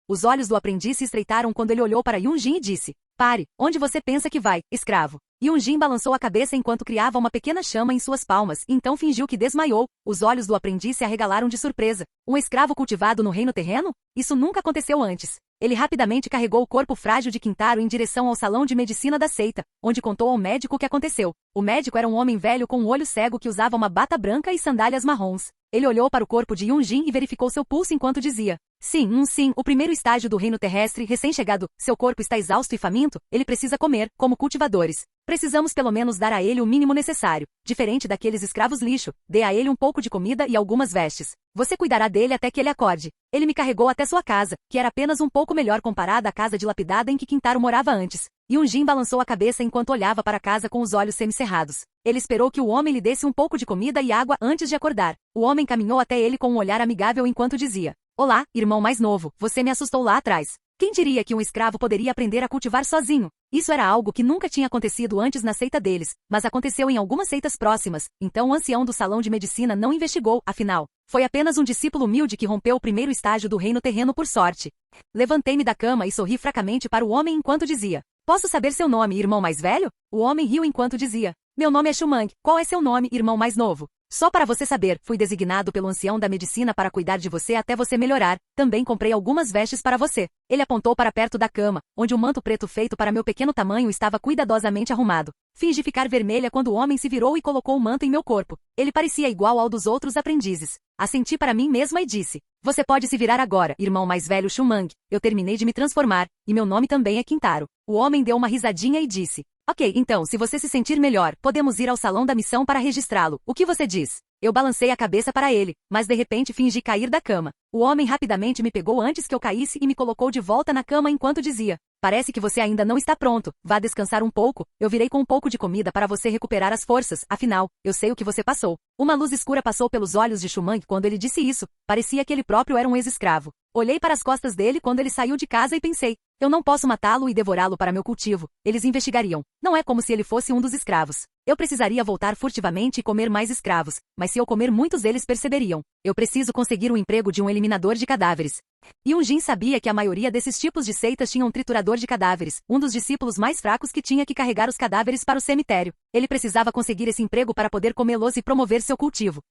Speaker 2: Os olhos do aprendiz se estreitaram quando ele olhou para Yunjin e disse: "Pare, onde você pensa que vai, escravo?" Yunjin balançou a cabeça enquanto criava uma pequena chama em suas palmas, e então fingiu que desmaiou. Os olhos do aprendiz se arregalaram de surpresa. Um escravo cultivado no reino terreno? Isso nunca aconteceu antes. Ele rapidamente carregou o corpo frágil de Quintaro em direção ao salão de medicina da seita, onde contou ao médico o que aconteceu. O médico era um homem velho com um olho cego que usava uma bata branca e sandálias marrons. Ele olhou para o corpo de Yunjin e verificou seu pulso enquanto dizia: sim, o primeiro estágio do reino terrestre recém-chegado. Seu corpo está exausto e faminto, ele precisa comer, como cultivadores. Precisamos pelo menos dar a ele o mínimo necessário. Diferente daqueles escravos lixo, dê a ele um pouco de comida e algumas vestes. Você cuidará dele até que ele acorde. Ele me carregou até sua casa, que era apenas um pouco melhor comparada à casa dilapidada em que Quintaro morava antes. Yunjin balançou a cabeça enquanto olhava para a casa com os olhos semicerrados. Ele esperou que o homem lhe desse um pouco de comida e água antes de acordar. O homem caminhou até ele com um olhar amigável enquanto dizia: "Olá, irmão mais novo, você me assustou lá atrás. Quem diria que um escravo poderia aprender a cultivar sozinho?" Isso era algo que nunca tinha acontecido antes na seita deles, mas aconteceu em algumas seitas próximas, então o ancião do salão de medicina não investigou, afinal. Foi apenas um discípulo humilde que rompeu o primeiro estágio do reino terreno por sorte. Levantei-me da cama e sorri fracamente para o homem enquanto dizia: "Posso saber seu nome, irmão mais velho?" O homem riu enquanto dizia: "Meu nome é Shumang. Qual é seu nome, irmão mais novo?" "Só para você saber, fui designado pelo ancião da medicina para cuidar de você até você melhorar. Também comprei algumas vestes para você." Ele apontou para perto da cama, onde o manto preto feito para meu pequeno tamanho estava cuidadosamente arrumado. Fingi ficar vermelha quando o homem se virou e colocou o manto em meu corpo. Ele parecia igual ao dos outros aprendizes. Assenti para mim mesma e disse: "Você pode se virar agora, irmão mais velho Shumang. Eu terminei de me transformar, e meu nome também é Quintaro." O homem deu uma risadinha e disse: "Ok, então, se você se sentir melhor, podemos ir ao salão da missão para registrá-lo. O que você diz?" Eu balancei a cabeça para ele, mas de repente fingi cair da cama. O homem rapidamente me pegou antes que eu caísse e me colocou de volta na cama enquanto dizia: "Parece que você ainda não está pronto. Vá descansar um pouco. Eu virei com um pouco de comida para você recuperar as forças, afinal, eu sei o que você passou." Uma luz escura passou pelos olhos de Shumang quando ele disse isso. Parecia que ele próprio era um ex-escravo. Olhei para as costas dele quando ele saiu de casa e pensei: eu não posso matá-lo e devorá-lo para meu cultivo. Eles investigariam. Não é como se ele fosse um dos escravos. Eu precisaria voltar furtivamente e comer mais escravos, mas se eu comer muitos eles perceberiam. Eu preciso conseguir um emprego de um eliminador de cadáveres. Yunjin sabia que a maioria desses tipos de seitas tinha um triturador de cadáveres, um dos discípulos mais fracos que tinha que carregar os cadáveres para o cemitério. Ele precisava conseguir esse emprego para poder comê-los e promover seu cultivo.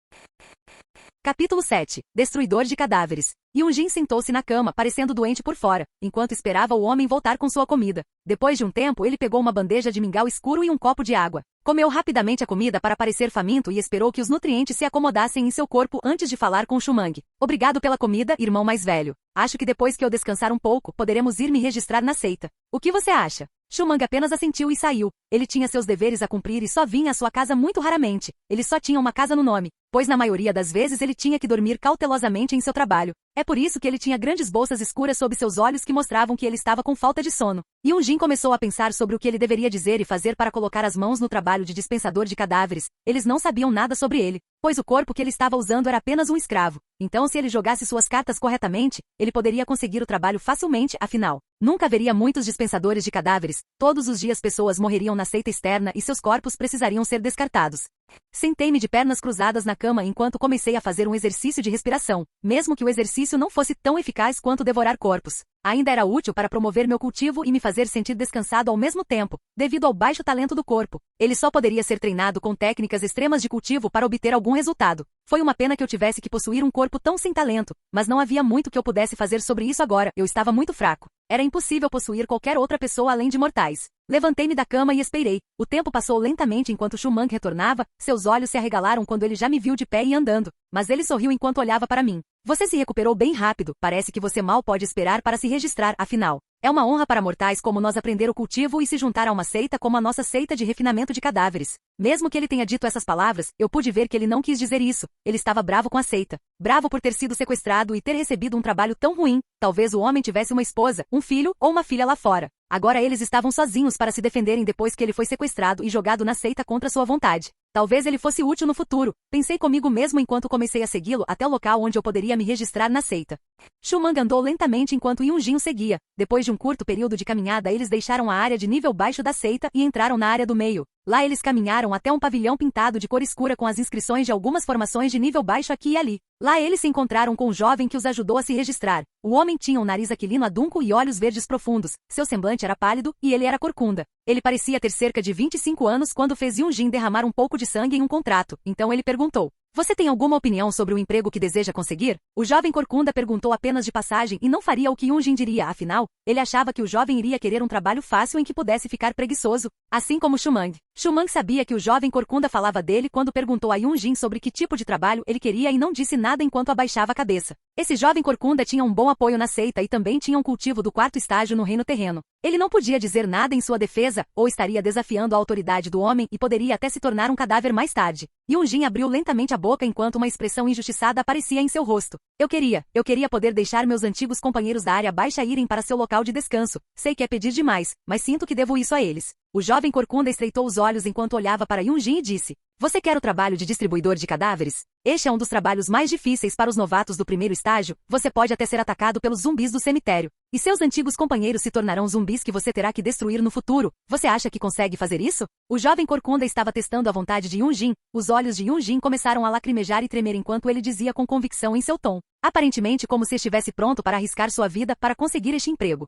Speaker 2: Capítulo 7. Destruidor de cadáveres. Yunjin sentou-se na cama, parecendo doente por fora, enquanto esperava o homem voltar com sua comida. Depois de um tempo, ele pegou uma bandeja de mingau escuro e um copo de água. Comeu rapidamente a comida para parecer faminto e esperou que os nutrientes se acomodassem em seu corpo antes de falar com Shumang. "Obrigado pela comida, irmão mais velho. Acho que depois que eu descansar um pouco, poderemos ir me registrar na seita. O que você acha?" Shumang apenas assentiu e saiu. Ele tinha seus deveres a cumprir e só vinha à sua casa muito raramente. Ele só tinha uma casa no nome, pois na maioria das vezes ele tinha que dormir cautelosamente em seu trabalho. É por isso que ele tinha grandes bolsas escuras sob seus olhos que mostravam que ele estava com falta de sono. Yunjin começou a pensar sobre o que ele deveria dizer e fazer para colocar as mãos no trabalho de dispensador de cadáveres. Eles não sabiam nada sobre ele, pois o corpo que ele estava usando era apenas um escravo. Então, se ele jogasse suas cartas corretamente, ele poderia conseguir o trabalho facilmente, afinal. Nunca haveria muitos dispensadores de cadáveres. Todos os dias pessoas morreriam na seita externa e seus corpos precisariam ser descartados. Sentei-me de pernas cruzadas na cama enquanto comecei a fazer um exercício de respiração, mesmo que o exercício não fosse tão eficaz quanto devorar corpos. Ainda era útil para promover meu cultivo e me fazer sentir descansado ao mesmo tempo, devido ao baixo talento do corpo. Ele só poderia ser treinado com técnicas extremas de cultivo para obter algum resultado. Foi uma pena que eu tivesse que possuir um corpo tão sem talento, mas não havia muito que eu pudesse fazer sobre isso agora. Eu estava muito fraco. Era impossível possuir qualquer outra pessoa além de mortais. Levantei-me da cama e esperei. O tempo passou lentamente enquanto Shumang retornava. Seus olhos se arregalaram quando ele já me viu de pé e andando, mas ele sorriu enquanto olhava para mim. Você se recuperou bem rápido, parece que você mal pode esperar para se registrar, afinal. É uma honra para mortais como nós aprender o cultivo e se juntar a uma seita como a nossa seita de refinamento de cadáveres. Mesmo que ele tenha dito essas palavras, eu pude ver que ele não quis dizer isso. Ele estava bravo com a seita. Bravo por ter sido sequestrado e ter recebido um trabalho tão ruim. Talvez o homem tivesse uma esposa, um filho ou uma filha lá fora. Agora eles estavam sozinhos para se defenderem depois que ele foi sequestrado e jogado na seita contra sua vontade. Talvez ele fosse útil no futuro, pensei comigo mesmo enquanto comecei a segui-lo até o local onde eu poderia me registrar na seita. Shumang andou lentamente enquanto Yunjin o seguia. Depois de um curto período de caminhada, eles deixaram a área de nível baixo da seita e entraram na área do meio. Lá eles caminharam até um pavilhão pintado de cor escura com as inscrições de algumas formações de nível baixo aqui e ali. Lá eles se encontraram com um jovem que os ajudou a se registrar. O homem tinha um nariz aquilino adunco e olhos verdes profundos. Seu semblante era pálido e ele era corcunda. Ele parecia ter cerca de 25 anos quando fez Yunjin derramar um pouco de sangue em um contrato. Então ele perguntou: "Você tem alguma opinião sobre o emprego que deseja conseguir?" O jovem corcunda perguntou apenas de passagem e não faria o que Yunjin diria, afinal, ele achava que o jovem iria querer um trabalho fácil em que pudesse ficar preguiçoso, assim como Shumang. Shumang sabia que o jovem corcunda falava dele quando perguntou a Yunjin sobre que tipo de trabalho ele queria e não disse nada enquanto abaixava a cabeça. Esse jovem corcunda tinha um bom apoio na seita e também tinha um cultivo do quarto estágio no reino terreno. Ele não podia dizer nada em sua defesa, ou estaria desafiando a autoridade do homem e poderia até se tornar um cadáver mais tarde. Yunjin abriu lentamente a boca enquanto uma expressão injustiçada aparecia em seu rosto. Eu queria poder deixar meus antigos companheiros da área baixa irem para seu local de descanso. Sei que é pedir demais, mas sinto que devo isso a eles. O jovem corcunda estreitou os olhos enquanto olhava para Yunjin e disse: "Você quer o trabalho de distribuidor de cadáveres? Este é um dos trabalhos mais difíceis para os novatos do primeiro estágio. Você pode até ser atacado pelos zumbis do cemitério. E seus antigos companheiros se tornarão zumbis que você terá que destruir no futuro. Você acha que consegue fazer isso?" O jovem corcunda estava testando a vontade de Yunjin. Os olhos de Yunjin começaram a lacrimejar e tremer enquanto ele dizia com convicção em seu tom, aparentemente como se estivesse pronto para arriscar sua vida para conseguir este emprego.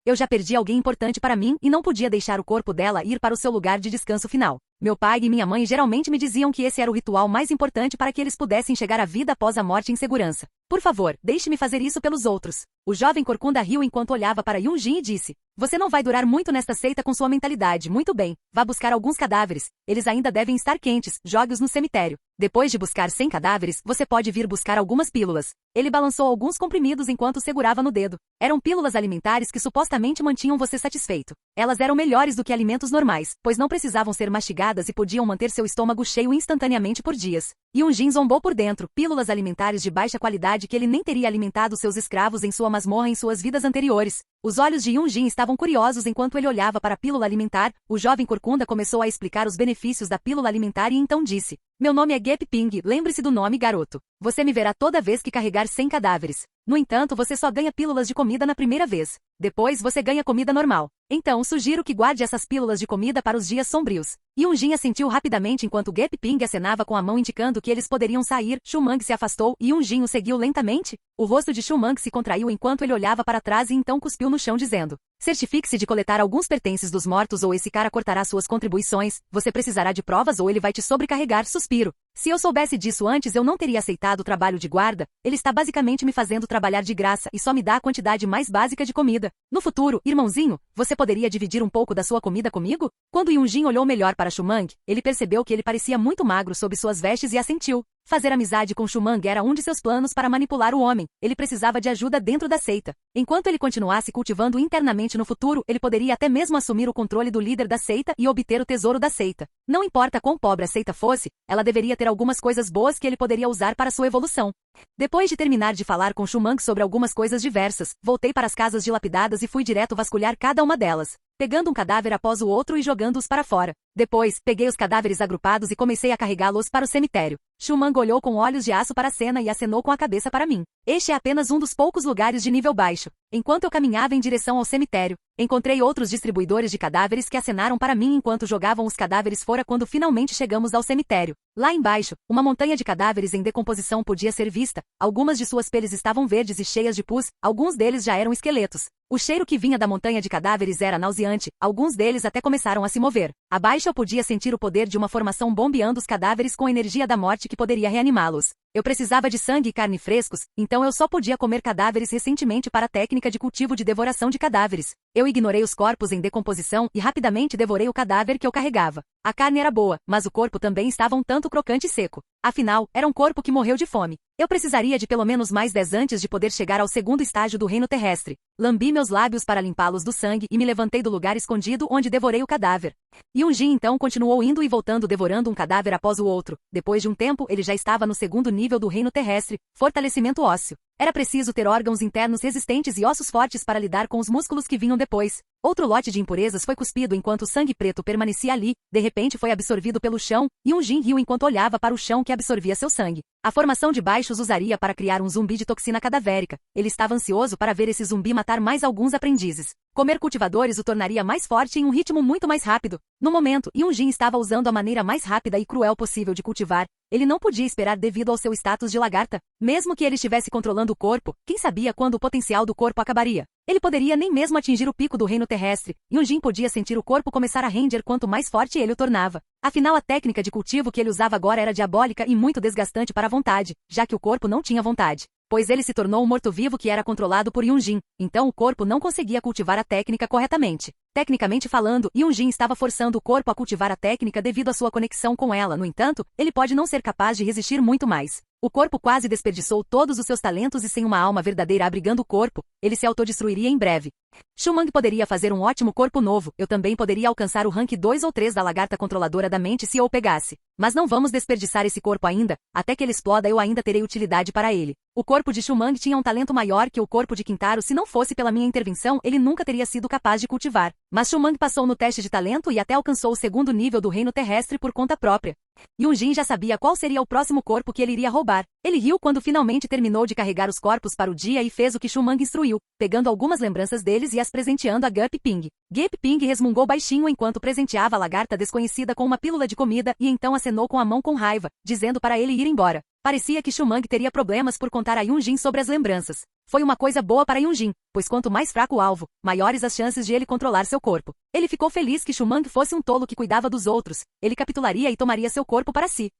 Speaker 2: "Eu já perdi alguém importante para mim e não podia deixar o corpo dela ir para o seu lugar de descanso final. Meu pai e minha mãe geralmente me diziam que esse era o ritual mais importante para que eles pudessem chegar à vida após a morte em segurança. Por favor, deixe-me fazer isso pelos outros." O jovem corcunda riu enquanto olhava para Yunjin e disse: "Você não vai durar muito nesta seita com sua mentalidade. Muito bem, vá buscar alguns cadáveres. Eles ainda devem estar quentes, jogue-os no cemitério. Depois de buscar 100 cadáveres, você pode vir buscar algumas pílulas." Ele balançou alguns comprimidos enquanto segurava no dedo. Eram pílulas alimentares que supostamente mantinham você satisfeito. Elas eram melhores do que alimentos normais, pois não precisavam ser mastigadas e podiam manter seu estômago cheio instantaneamente por dias. Yunjin zombou por dentro, pílulas alimentares de baixa qualidade que ele nem teria alimentado seus escravos em sua masmorra em suas vidas anteriores. Os olhos de Yunjin estavam curiosos enquanto ele olhava para a pílula alimentar. O jovem corcunda começou a explicar os benefícios da pílula alimentar e então disse: "Meu nome é Gap Ping, lembre-se do nome, garoto. Você me verá toda vez que carregar 100 cadáveres. No entanto, você só ganha pílulas de comida na primeira vez. Depois você ganha comida normal. Então sugiro que guarde essas pílulas de comida para os dias sombrios." Yunjin assentiu rapidamente enquanto Gap Ping acenava com a mão indicando que eles poderiam sair. Shumang se afastou e Yunjin o seguiu lentamente. O rosto de Shumang se contraiu enquanto ele olhava para trás e então cuspiu no chão dizendo: "Certifique-se de coletar alguns pertences dos mortos ou esse cara cortará suas contribuições. Você precisará de provas ou ele vai te sobrecarregar." Suspiro. Se eu soubesse disso antes, eu não teria aceitado o trabalho de guarda. Ele está basicamente me fazendo trabalhar de graça e só me dá a quantidade mais básica de comida. No futuro, irmãozinho, você poderia dividir um pouco da sua comida comigo? Quando Yunjin olhou melhor para Shumang, ele percebeu que ele parecia muito magro sob suas vestes e assentiu. Fazer amizade com Shumang era um de seus planos para manipular o homem. Ele precisava de ajuda dentro da seita. Enquanto ele continuasse cultivando internamente no futuro, ele poderia até mesmo assumir o controle do líder da seita e obter o tesouro da seita. Não importa quão pobre a seita fosse, ela deveria ter algumas coisas boas que ele poderia usar para sua evolução. Depois de terminar de falar com Shumang sobre algumas coisas diversas, voltei para as casas dilapidadas e fui direto vasculhar cada uma delas, pegando um cadáver após o outro e jogando-os para fora. Depois, peguei os cadáveres agrupados e comecei a carregá-los para o cemitério. Shumang olhou com olhos de aço para a cena e acenou com a cabeça para mim. Este é apenas um dos poucos lugares de nível baixo. Enquanto eu caminhava em direção ao cemitério, encontrei outros distribuidores de cadáveres que acenaram para mim enquanto jogavam os cadáveres fora quando finalmente chegamos ao cemitério. Lá embaixo, uma montanha de cadáveres em decomposição podia ser vista. Algumas de suas peles estavam verdes e cheias de pus, alguns deles já eram esqueletos. O cheiro que vinha da montanha de cadáveres era nauseante, alguns deles até começaram a se mover. Abaixo eu podia sentir o poder de uma formação bombeando os cadáveres com a energia da morte que poderia reanimá-los. Eu precisava de sangue e carne frescos, então eu só podia comer cadáveres recentemente para a técnica de cultivo de devoração de cadáveres. Eu ignorei os corpos em decomposição e rapidamente devorei o cadáver que eu carregava. A carne era boa, mas o corpo também estava um tanto crocante e seco. Afinal, era um corpo que morreu de fome. Eu precisaria de pelo menos mais 10 antes de poder chegar ao segundo estágio do reino terrestre. Lambi meus lábios para limpá-los do sangue e me levantei do lugar escondido onde devorei o cadáver. Yunjin então continuou indo e voltando devorando um cadáver após o outro. Depois de um tempo, ele já estava no segundo nível do reino terrestre, fortalecimento ósseo. Era preciso ter órgãos internos resistentes e ossos fortes para lidar com os músculos que vinham depois. Outro lote de impurezas foi cuspido enquanto o sangue preto permanecia ali, de repente foi absorvido pelo chão, e Yunjin riu enquanto olhava para o chão que absorvia seu sangue. A formação de baixos usaria para criar um zumbi de toxina cadavérica. Ele estava ansioso para ver esse zumbi matar mais alguns aprendizes. Comer cultivadores o tornaria mais forte em um ritmo muito mais rápido. No momento, Yunjin estava usando a maneira mais rápida e cruel possível de cultivar. Ele não podia esperar devido ao seu status de lagarta. Mesmo que ele estivesse controlando o corpo, quem sabia quando o potencial do corpo acabaria? Ele poderia nem mesmo atingir o pico do reino terrestre. Yunjin podia sentir o corpo começar a render quanto mais forte ele o tornava. Afinal, a técnica de cultivo que ele usava agora era diabólica e muito desgastante para a vontade, já que o corpo não tinha vontade. Pois ele se tornou um morto-vivo que era controlado por Yunjin, então o corpo não conseguia cultivar a técnica corretamente. Tecnicamente falando, Yunjin estava forçando o corpo a cultivar a técnica devido à sua conexão com ela, no entanto, ele pode não ser capaz de resistir muito mais. O corpo quase desperdiçou todos os seus talentos e sem uma alma verdadeira abrigando o corpo, ele se autodestruiria em breve. Shumang poderia fazer um ótimo corpo novo, eu também poderia alcançar o rank 2 ou 3 da lagarta controladora da mente se eu o pegasse. Mas não vamos desperdiçar esse corpo ainda, até que ele exploda eu ainda terei utilidade para ele. O corpo de Shumang tinha um talento maior que o corpo de Kintaro se não fosse pela minha intervenção ele nunca teria sido capaz de cultivar. Mas Shumang passou no teste de talento e até alcançou o segundo nível do reino terrestre por conta própria. Yunjin já sabia qual seria o próximo corpo que ele iria roubar. Ele riu quando finalmente terminou de carregar os corpos para o dia e fez o que Shumang instruiu, pegando algumas lembranças deles e as presenteando a Gup Ping. Gup Ping resmungou baixinho enquanto presenteava a lagarta desconhecida com uma pílula de comida e então acenou com a mão com raiva, dizendo para ele ir embora. Parecia que Shumang teria problemas por contar a Yunjin sobre as lembranças. Foi uma coisa boa para Yunjin, pois quanto mais fraco o alvo, maiores as chances de ele controlar seu corpo. Ele ficou feliz que Shumang fosse um tolo que cuidava dos outros. Ele capitularia e tomaria seu corpo para si.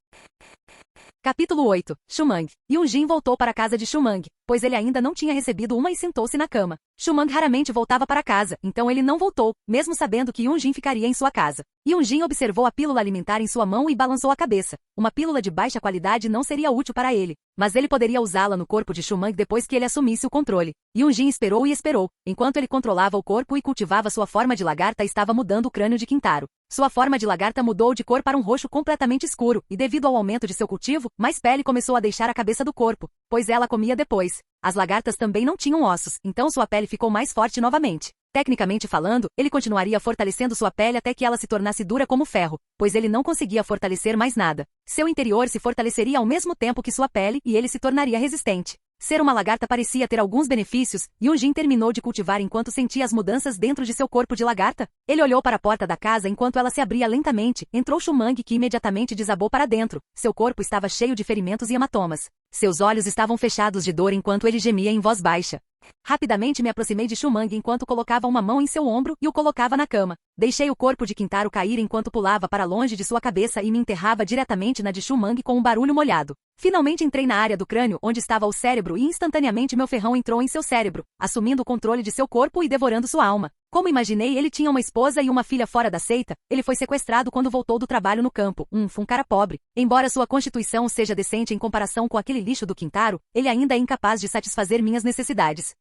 Speaker 2: Capítulo 8. Shumang. Yunjin voltou para a casa de Shumang, pois ele ainda não tinha recebido uma e sentou-se na cama. Shumang raramente voltava para casa, então ele não voltou, mesmo sabendo que Yunjin ficaria em sua casa. Yunjin observou a pílula alimentar em sua mão e balançou a cabeça. Uma pílula de baixa qualidade não seria útil para ele, mas ele poderia usá-la no corpo de Shumang depois que ele assumisse o controle. Yunjin esperou e esperou. Enquanto ele controlava o corpo e cultivava sua forma de lagarta, estava mudando o crânio de Kintaro. Sua forma de lagarta mudou de cor para um roxo completamente escuro, e devido ao aumento de seu cultivo, mais pele começou a deixar a cabeça do corpo, pois ela comia depois. As lagartas também não tinham ossos, então sua pele ficou mais forte novamente. Tecnicamente falando, ele continuaria fortalecendo sua pele até que ela se tornasse dura como ferro, pois ele não conseguia fortalecer mais nada. Seu interior se fortaleceria ao mesmo tempo que sua pele e ele se tornaria resistente. Ser uma lagarta parecia ter alguns benefícios, e Yunjin terminou de cultivar enquanto sentia as mudanças dentro de seu corpo de lagarta. Ele olhou para a porta da casa enquanto ela se abria lentamente, entrou Shumang que imediatamente desabou para dentro. Seu corpo estava cheio de ferimentos e hematomas. Seus olhos estavam fechados de dor enquanto ele gemia em voz baixa. Rapidamente me aproximei de Shumang enquanto colocava uma mão em seu ombro e o colocava na cama. Deixei o corpo de Kintaro cair enquanto pulava para longe de sua cabeça e me enterrava diretamente na de Shumang com um barulho molhado. Finalmente entrei na área do crânio onde estava o cérebro e instantaneamente meu ferrão entrou em seu cérebro, assumindo o controle de seu corpo e devorando sua alma. Como imaginei, ele tinha uma esposa e uma filha fora da seita. Ele foi sequestrado quando voltou do trabalho no campo. Um cara pobre. Embora sua constituição seja decente em comparação com aquele lixo do Kintaro, ele ainda é incapaz de satisfazer minhas necessidades.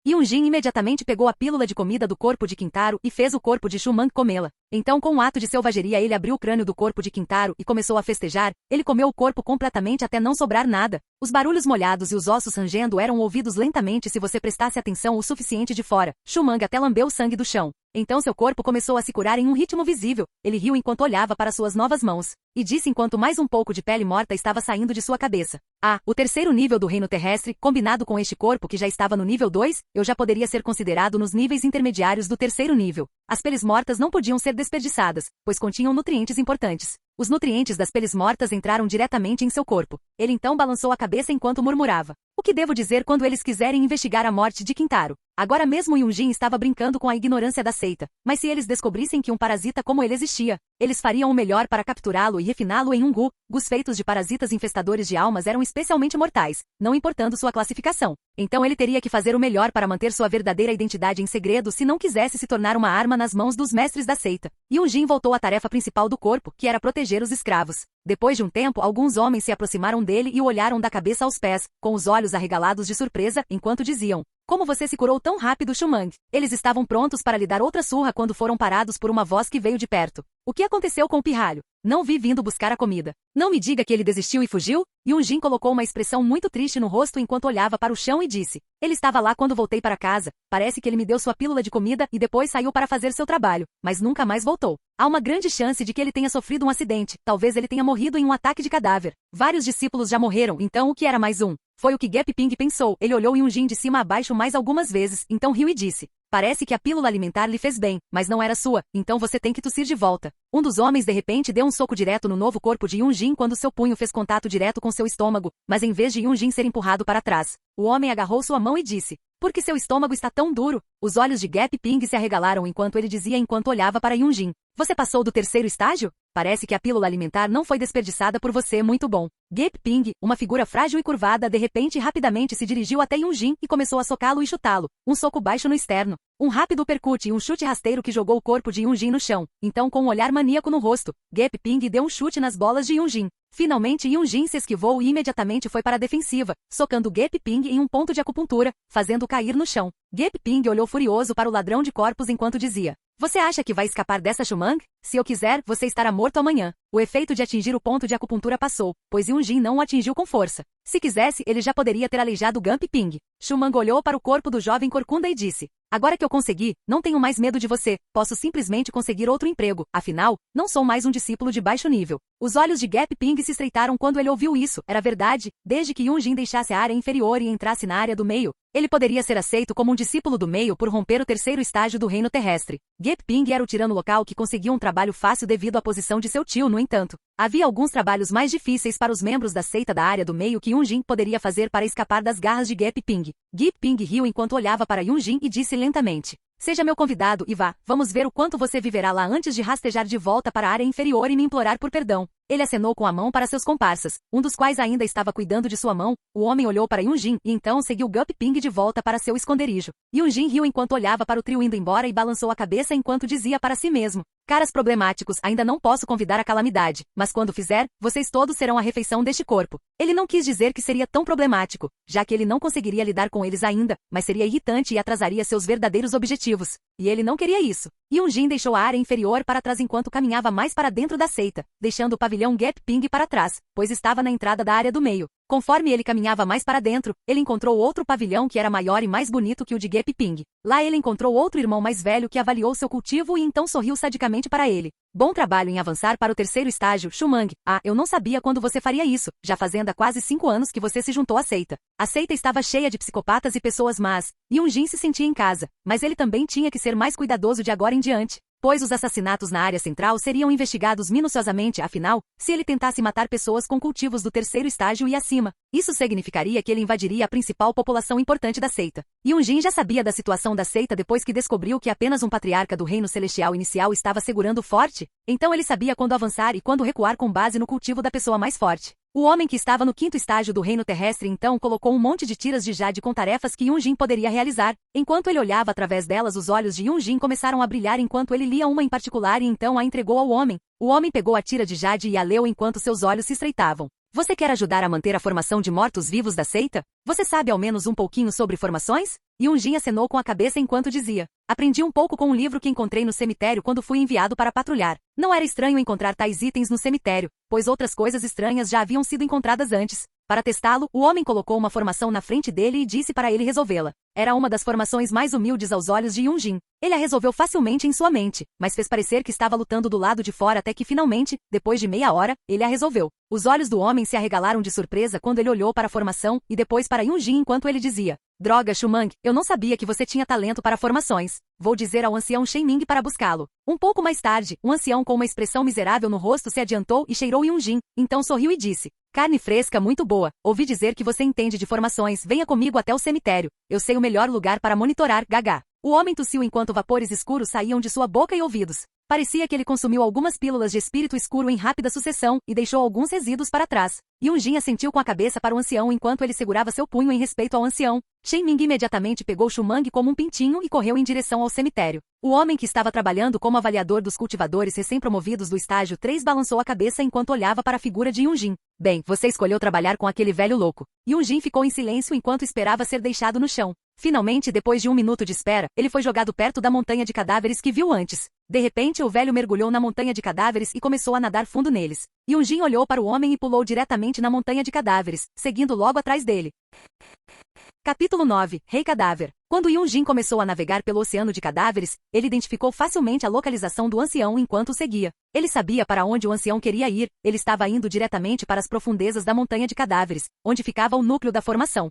Speaker 2: Yunjin imediatamente pegou a pílula de comida do corpo de Kintaro e fez o corpo de Shumang comê-la. Então, com um ato de selvageria, ele abriu o crânio do corpo de Kintaro e começou a festejar. Ele comeu o corpo completamente até não sobrar nada. Os barulhos molhados e os ossos rangendo eram ouvidos lentamente se você prestasse atenção o suficiente de fora. Shumang até lambeu o sangue do chão. Então seu corpo começou a se curar em um ritmo visível. Ele riu enquanto olhava para suas novas mãos. E disse enquanto mais um pouco de pele morta estava saindo de sua cabeça. O terceiro nível do reino terrestre, combinado com este corpo que já estava no nível 2, eu já poderia ser considerado nos níveis intermediários do terceiro nível. As peles mortas não podiam ser desperdiçadas, pois continham nutrientes importantes. Os nutrientes das peles mortas entraram diretamente em seu corpo. Ele então balançou a cabeça enquanto murmurava. O que devo dizer quando eles quiserem investigar a morte de Kintaro? Agora mesmo Yunjin estava brincando com a ignorância da seita, mas se eles descobrissem que um parasita como ele existia, eles fariam o melhor para capturá-lo e refiná-lo em um gu. Gus feitos de parasitas infestadores de almas eram especialmente mortais, não importando sua classificação. Então ele teria que fazer o melhor para manter sua verdadeira identidade em segredo se não quisesse se tornar uma arma nas mãos dos mestres da seita. Yunjin voltou à tarefa principal do corpo, que era proteger os escravos. Depois de um tempo, alguns homens se aproximaram dele e o olharam da cabeça aos pés, com os olhos arregalados de surpresa, enquanto diziam: "Como você se curou tão rápido, Shumang?" Eles estavam prontos para lhe dar outra surra quando foram parados por uma voz que veio de perto. "O que aconteceu com o pirralho? Não vi vindo buscar a comida." "Não me diga que ele desistiu e fugiu?" Yunjin colocou uma expressão muito triste no rosto enquanto olhava para o chão e disse: "Ele estava lá quando voltei para casa. Parece que ele me deu sua pílula de comida e depois saiu para fazer seu trabalho, mas nunca mais voltou. Há uma grande chance de que ele tenha sofrido um acidente. Talvez ele tenha morrido em um ataque de cadáver. Vários discípulos já morreram, então o que era mais um?" Foi o que Gap Ping pensou. Ele olhou Yunjin de cima a baixo mais algumas vezes, então riu e disse: "Parece que a pílula alimentar lhe fez bem, mas não era sua, então você tem que tossir de volta." Um dos homens de repente deu um soco direto no novo corpo de Yunjin quando seu punho fez contato direto com seu estômago, mas em vez de Yunjin ser empurrado para trás, o homem agarrou sua mão e disse: "Por que seu estômago está tão duro?" Os olhos de Gap Ping se arregalaram enquanto ele dizia enquanto olhava para Yunjin: "Você passou do terceiro estágio? Parece que a pílula alimentar não foi desperdiçada por você, muito bom." Gap Ping, uma figura frágil e curvada, de repente e rapidamente se dirigiu até Yunjin e começou a socá-lo e chutá-lo. Um soco baixo no externo, um rápido percute e um chute rasteiro que jogou o corpo de Yunjin no chão. Então, com um olhar maníaco no rosto, Gap Ping deu um chute nas bolas de Yunjin. Finalmente Yunjin se esquivou e imediatamente foi para a defensiva, socando Gap Ping em um ponto de acupuntura, fazendo-o cair no chão. Gap Ping olhou furioso para o ladrão de corpos enquanto dizia: "Você acha que vai escapar dessa, Shumang? Se eu quiser, você estará morto amanhã." O efeito de atingir o ponto de acupuntura passou, pois Yunjin não o atingiu com força. Se quisesse, ele já poderia ter aleijado Gap Ping. Shumang olhou para o corpo do jovem corcunda e disse: "Agora que eu consegui, não tenho mais medo de você, posso simplesmente conseguir outro emprego, afinal, não sou mais um discípulo de baixo nível." Os olhos de Gap Ping se estreitaram quando ele ouviu isso. Era verdade, desde que Yunjin deixasse a área inferior e entrasse na área do meio, ele poderia ser aceito como um discípulo do meio por romper o terceiro estágio do reino terrestre. Gap Ping era o tirano local que conseguiu um trabalho fácil devido à posição de seu tio, no entanto. Havia alguns trabalhos mais difíceis para os membros da seita da área do meio que Yunjin poderia fazer para escapar das garras de Gap Ping. Gap Ping riu enquanto olhava para Yunjin e disse lentamente: "Seja meu convidado e vá, vamos ver o quanto você viverá lá antes de rastejar de volta para a área inferior e me implorar por perdão." Ele acenou com a mão para seus comparsas, um dos quais ainda estava cuidando de sua mão. O homem olhou para Yunjin e então seguiu Gap Ping de volta para seu esconderijo. Yunjin riu enquanto olhava para o trio indo embora e balançou a cabeça enquanto dizia para si mesmo: "Caras problemáticos, ainda não posso convidar a calamidade, mas quando fizer, vocês todos serão a refeição deste corpo." Ele não quis dizer que seria tão problemático, já que ele não conseguiria lidar com eles ainda, mas seria irritante e atrasaria seus verdadeiros objetivos. E ele não queria isso. Yunjin deixou a área inferior para trás enquanto caminhava mais para dentro da seita, deixando o pavilhão Gap Ping para trás, pois estava na entrada da área do meio. Conforme ele caminhava mais para dentro, ele encontrou outro pavilhão que era maior e mais bonito que o de Gap Ping. Lá ele encontrou outro irmão mais velho que avaliou seu cultivo e então sorriu sadicamente para ele. "Bom trabalho em avançar para o terceiro estágio, Shumang. Ah, eu não sabia quando você faria isso, já fazendo há quase 5 anos que você se juntou à seita." A seita estava cheia de psicopatas e pessoas más, e Yunjin se sentia em casa, mas ele também tinha que ser mais cuidadoso de agora em diante, pois os assassinatos na área central seriam investigados minuciosamente. Afinal, se ele tentasse matar pessoas com cultivos do terceiro estágio e acima, isso significaria que ele invadiria a principal população importante da seita. Yunjin já sabia da situação da seita depois que descobriu que apenas um patriarca do reino celestial inicial estava segurando o forte, então ele sabia quando avançar e quando recuar com base no cultivo da pessoa mais forte. O homem que estava no quinto estágio do reino terrestre então colocou um monte de tiras de jade com tarefas que Yunjin poderia realizar. Enquanto ele olhava através delas, os olhos de Yunjin começaram a brilhar enquanto ele lia uma em particular e então a entregou ao homem. O homem pegou a tira de jade e a leu enquanto seus olhos se estreitavam. "Você quer ajudar a manter a formação de mortos-vivos da seita? Você sabe ao menos um pouquinho sobre formações?" Yunjin acenou com a cabeça enquanto dizia: "Aprendi um pouco com um livro que encontrei no cemitério quando fui enviado para patrulhar. Não era estranho encontrar tais itens no cemitério, pois outras coisas estranhas já haviam sido encontradas antes." Para testá-lo, o homem colocou uma formação na frente dele e disse para ele resolvê-la. Era uma das formações mais humildes aos olhos de Yunjin. Ele a resolveu facilmente em sua mente, mas fez parecer que estava lutando do lado de fora até que finalmente, depois de meia hora, ele a resolveu. Os olhos do homem se arregalaram de surpresa quando ele olhou para a formação e depois para Yunjin enquanto ele dizia: "Droga, Shumang, eu não sabia que você tinha talento para formações. Vou dizer ao ancião Shenming para buscá-lo." Um pouco mais tarde, um ancião com uma expressão miserável no rosto se adiantou e cheirou Yunjin, então sorriu e disse: Carne fresca muito boa. Ouvi dizer que você entende de formações. Venha comigo até o cemitério. Eu sei o melhor lugar para monitorar, Gaga. O homem tossiu enquanto vapores escuros saíam de sua boca e ouvidos. Parecia que ele consumiu algumas pílulas de espírito escuro em rápida sucessão e deixou alguns resíduos para trás. Yunjin assentiu com a cabeça para o ancião enquanto ele segurava seu punho em respeito ao ancião. Shen Ming imediatamente pegou Shumang como um pintinho e correu em direção ao cemitério. O homem que estava trabalhando como avaliador dos cultivadores recém-promovidos do estágio 3 balançou a cabeça enquanto olhava para a figura de Yunjin. Bem, você escolheu trabalhar com aquele velho louco. Yunjin ficou em silêncio enquanto esperava ser deixado no chão. Finalmente, depois de 1 minuto de espera, ele foi jogado perto da montanha de cadáveres que viu antes. De repente, o velho mergulhou na montanha de cadáveres e começou a nadar fundo neles. Yunjin olhou para o homem e pulou diretamente na montanha de cadáveres, seguindo logo atrás dele. Capítulo 9. Rei Cadáver. Quando Yunjin começou a navegar pelo oceano de cadáveres, ele identificou facilmente a localização do ancião enquanto o seguia. Ele sabia para onde o ancião queria ir, ele estava indo diretamente para as profundezas da montanha de cadáveres, onde ficava o núcleo da formação.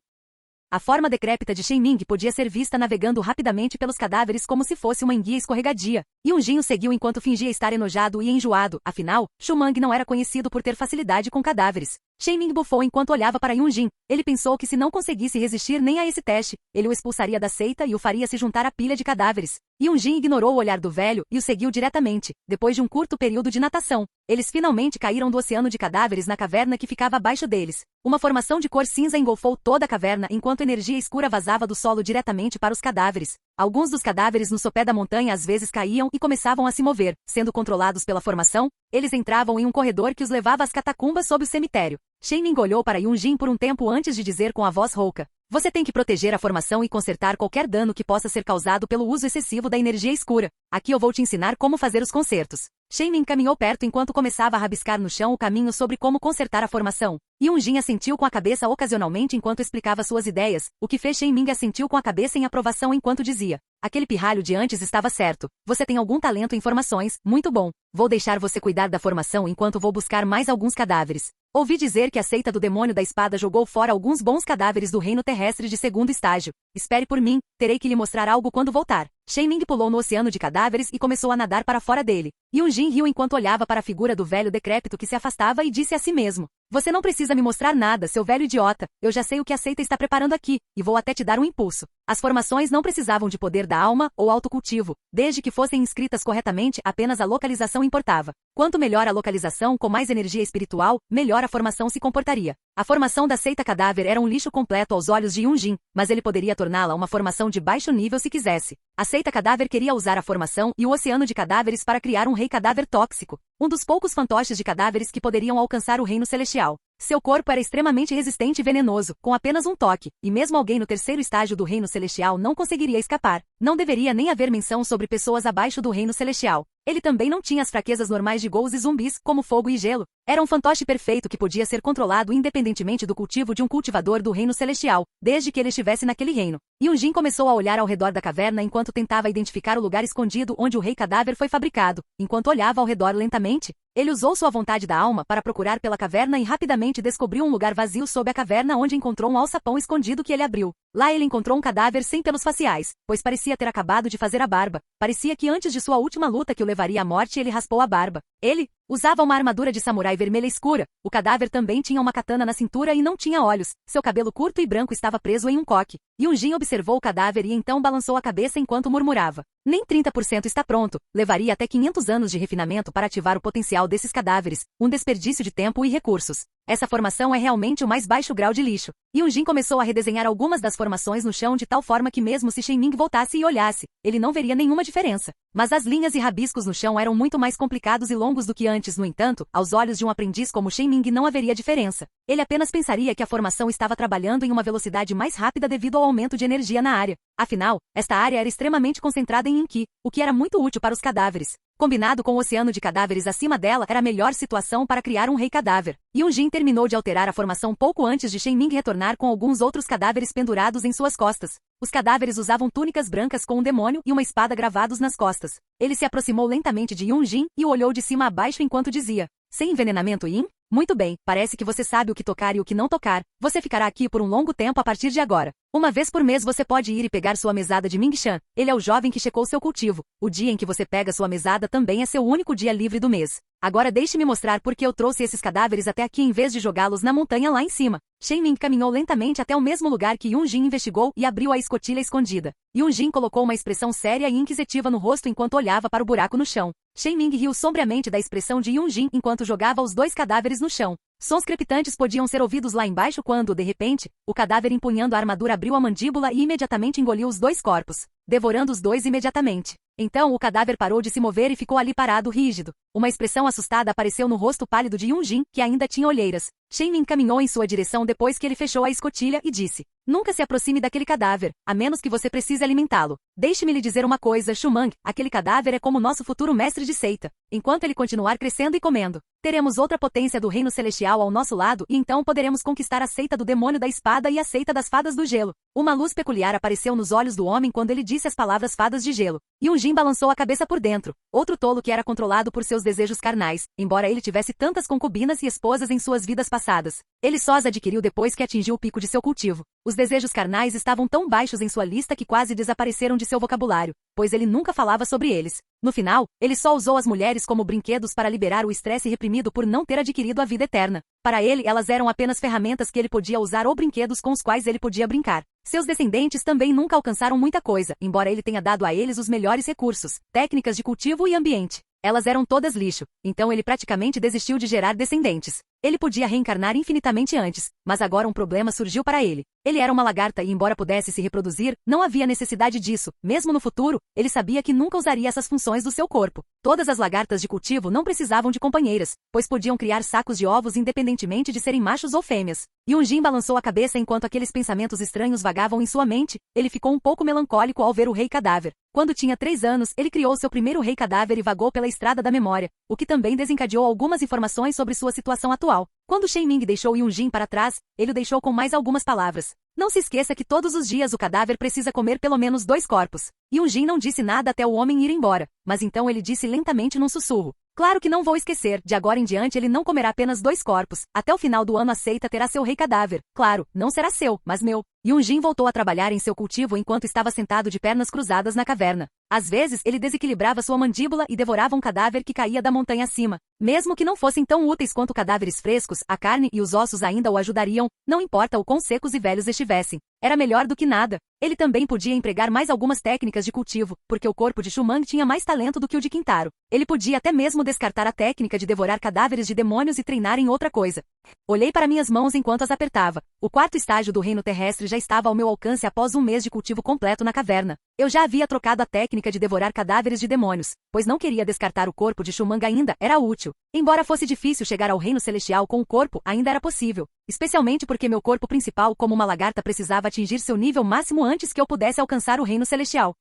Speaker 2: A forma decrépita de Shen Ming podia ser vista navegando rapidamente pelos cadáveres como se fosse uma enguia escorregadia. Yunjin o seguiu enquanto fingia estar enojado e enjoado, afinal, Shumang não era conhecido por ter facilidade com cadáveres. Shen Ming bufou enquanto olhava para Yunjin. Ele pensou que se não conseguisse resistir nem a esse teste, ele o expulsaria da seita e o faria se juntar à pilha de cadáveres. Yunjin ignorou o olhar do velho e o seguiu diretamente, depois de um curto período de natação. Eles finalmente caíram do oceano de cadáveres na caverna que ficava abaixo deles. Uma formação de cor cinza engolfou toda a caverna enquanto energia escura vazava do solo diretamente para os cadáveres. Alguns dos cadáveres no sopé da montanha às vezes caíam e começavam a se mover. Sendo controlados pela formação, eles entravam em um corredor que os levava às catacumbas sob o cemitério. Shen Ming olhou para Yunjin por um tempo antes de dizer com a voz rouca: você tem que proteger a formação e consertar qualquer dano que possa ser causado pelo uso excessivo da energia escura. Aqui eu vou te ensinar como fazer os consertos. Shen Ming caminhou perto enquanto começava a rabiscar no chão o caminho sobre como consertar a formação. Yunjin assentiu com a cabeça ocasionalmente enquanto explicava suas ideias, o que fez Shen Ming assentiu com a cabeça em aprovação enquanto dizia: aquele pirralho de antes estava certo. Você tem algum talento em formações, muito bom. Vou deixar você cuidar da formação enquanto vou buscar mais alguns cadáveres. Ouvi dizer que a seita do demônio da espada jogou fora alguns bons cadáveres do reino terrestre de segundo estágio. Espere por mim, terei que lhe mostrar algo quando voltar. Shen Ming pulou no oceano de cadáveres e começou a nadar para fora dele. Yunjin riu enquanto olhava para a figura do velho decrépito que se afastava e disse a si mesmo: você não precisa me mostrar nada, seu velho idiota. Eu já sei o que a seita está preparando aqui, e vou até te dar um impulso. As formações não precisavam de poder da alma ou autocultivo. Desde que fossem inscritas corretamente, apenas a localização importava. Quanto melhor a localização com mais energia espiritual, melhor a formação se comportaria. A formação da seita cadáver era um lixo completo aos olhos de Yunjin, mas ele poderia torná-la uma formação de baixo nível se quisesse. A seita cadáver queria usar a formação e o oceano de cadáveres para criar um rei cadáver tóxico, um dos poucos fantoches de cadáveres que poderiam alcançar o reino celestial. Seu corpo era extremamente resistente e venenoso, com apenas um toque, e mesmo alguém no terceiro estágio do reino celestial não conseguiria escapar. Não deveria nem haver menção sobre pessoas abaixo do reino celestial. Ele também não tinha as fraquezas normais de ghouls e zumbis, como fogo e gelo. Era um fantoche perfeito que podia ser controlado independentemente do cultivo de um cultivador do reino celestial, desde que ele estivesse naquele reino. Yunjin começou a olhar ao redor da caverna enquanto tentava identificar o lugar escondido onde o rei cadáver foi fabricado. Enquanto olhava ao redor lentamente, ele usou sua vontade da alma para procurar pela caverna e rapidamente descobriu um lugar vazio sob a caverna onde encontrou um alçapão escondido que ele abriu. Lá ele encontrou um cadáver sem pelos faciais, pois parecia ter acabado de fazer a barba. Parecia que antes de sua última luta que o levaria à morte ele raspou a barba. Ele usava uma armadura de samurai vermelha escura. O cadáver também tinha uma katana na cintura e não tinha olhos. Seu cabelo curto e branco estava preso em um coque. Yunjin observou o cadáver e então balançou a cabeça enquanto murmurava: nem 30% está pronto. Levaria até 500 anos de refinamento para ativar o potencial desses cadáveres. Um desperdício de tempo e recursos. Essa formação é realmente o mais baixo grau de lixo. Yunjin começou a redesenhar algumas das formações no chão de tal forma que mesmo se Shen Ming voltasse e olhasse, ele não veria nenhuma diferença. Mas as linhas e rabiscos no chão eram muito mais complicados e longos do que antes, no entanto, aos olhos de um aprendiz como Shen Ming não haveria diferença. Ele apenas pensaria que a formação estava trabalhando em uma velocidade mais rápida devido ao aumento de energia na área. Afinal, esta área era extremamente concentrada em Inqi, o que era muito útil para os cadáveres. Combinado com o oceano de cadáveres acima dela, era a melhor situação para criar um rei cadáver. Yunjin terminou de alterar a formação pouco antes de Shen Ming retornar com alguns outros cadáveres pendurados em suas costas. Os cadáveres usavam túnicas brancas com um demônio e uma espada gravados nas costas. Ele se aproximou lentamente de Yunjin e o olhou de cima a baixo enquanto dizia: sem envenenamento, Yin? Muito bem, parece que você sabe o que tocar e o que não tocar. Você ficará aqui por um longo tempo a partir de agora. Uma vez por mês você pode ir e pegar sua mesada de Mingshan. Ele é o jovem que checou seu cultivo. O dia em que você pega sua mesada também é seu único dia livre do mês. Agora deixe-me mostrar por que eu trouxe esses cadáveres até aqui em vez de jogá-los na montanha lá em cima. Shen Ming caminhou lentamente até o mesmo lugar que Yun Jin investigou e abriu a escotilha escondida. Yun Jin colocou uma expressão séria e inquisitiva no rosto enquanto olhava para o buraco no chão. Shen Ming riu sombriamente da expressão de Yun Jin enquanto jogava os dois cadáveres no chão. Sons crepitantes podiam ser ouvidos lá embaixo quando, de repente, o cadáver empunhando a armadura abriu a mandíbula e imediatamente engoliu os dois corpos, devorando os dois imediatamente. Então o cadáver parou de se mover e ficou ali parado, rígido. Uma expressão assustada apareceu no rosto pálido de Yun Jin, que ainda tinha olheiras. Shen Ming caminhou em sua direção depois que ele fechou a escotilha e disse: "Nunca se aproxime daquele cadáver, a menos que você precise alimentá-lo. Deixe-me lhe dizer uma coisa, Shumang, aquele cadáver é como nosso futuro mestre de seita. Enquanto ele continuar crescendo e comendo, teremos outra potência do reino celestial ao nosso lado e então poderemos conquistar a seita do demônio da espada e a seita das fadas do gelo." Uma luz peculiar apareceu nos olhos do homem quando ele disse as palavras fadas de gelo. Yun Jin balançou a cabeça por dentro. Outro tolo que era controlado por seus desejos carnais, embora ele tivesse tantas concubinas e esposas em suas vidas passadas. Ele só as adquiriu depois que atingiu o pico de seu cultivo. Os desejos carnais estavam tão baixos em sua lista que quase desapareceram de seu vocabulário, pois ele nunca falava sobre eles. No final, ele só usou as mulheres como brinquedos para liberar o estresse reprimido por não ter adquirido a vida eterna. Para ele, elas eram apenas ferramentas que ele podia usar ou brinquedos com os quais ele podia brincar. Seus descendentes também nunca alcançaram muita coisa, embora ele tenha dado a eles os melhores recursos, técnicas de cultivo e ambiente. Elas eram todas lixo, então ele praticamente desistiu de gerar descendentes. Ele podia reencarnar infinitamente antes, mas agora um problema surgiu para ele. Ele era uma lagarta e, embora pudesse se reproduzir, não havia necessidade disso. Mesmo no futuro, ele sabia que nunca usaria essas funções do seu corpo. Todas as lagartas de cultivo não precisavam de companheiras, pois podiam criar sacos de ovos independentemente de serem machos ou fêmeas. Yun Jin balançou a cabeça enquanto aqueles pensamentos estranhos vagavam em sua mente. Ele ficou um pouco melancólico ao ver o rei cadáver. Quando tinha 3 anos, ele criou seu primeiro rei cadáver e vagou pela estrada da memória, o que também desencadeou algumas informações sobre sua situação atual. Quando Shen Ming deixou Yun Jin para trás, ele o deixou com mais algumas palavras. Não se esqueça que todos os dias o cadáver precisa comer pelo menos 2 corpos. Yun Jin não disse nada até o homem ir embora, mas então ele disse lentamente num sussurro: "Claro que não vou esquecer, de agora em diante ele não comerá apenas 2 corpos. Até o final do ano a seita terá seu rei cadáver. Claro, não será seu, mas meu." Yun Jin voltou a trabalhar em seu cultivo enquanto estava sentado de pernas cruzadas na caverna. Às vezes, ele desequilibrava sua mandíbula e devorava um cadáver que caía da montanha acima. Mesmo que não fossem tão úteis quanto cadáveres frescos, a carne e os ossos ainda o ajudariam, não importa o quão secos e velhos estivessem. Era melhor do que nada. Ele também podia empregar mais algumas técnicas de cultivo, porque o corpo de Shumang tinha mais talento do que o de Quintaro. Ele podia até mesmo descartar a técnica de devorar cadáveres de demônios e treinar em outra coisa. Olhei para minhas mãos enquanto as apertava. O 4º estágio do reino terrestre já estava ao meu alcance após um mês de cultivo completo na caverna. Eu já havia trocado a técnica de devorar cadáveres de demônios, pois não queria descartar o corpo de Shumang ainda, era útil. Embora fosse difícil chegar ao reino celestial com o corpo, ainda era possível. Especialmente porque meu corpo principal como uma lagarta precisava atingir seu nível máximo antes que eu pudesse alcançar o reino celestial.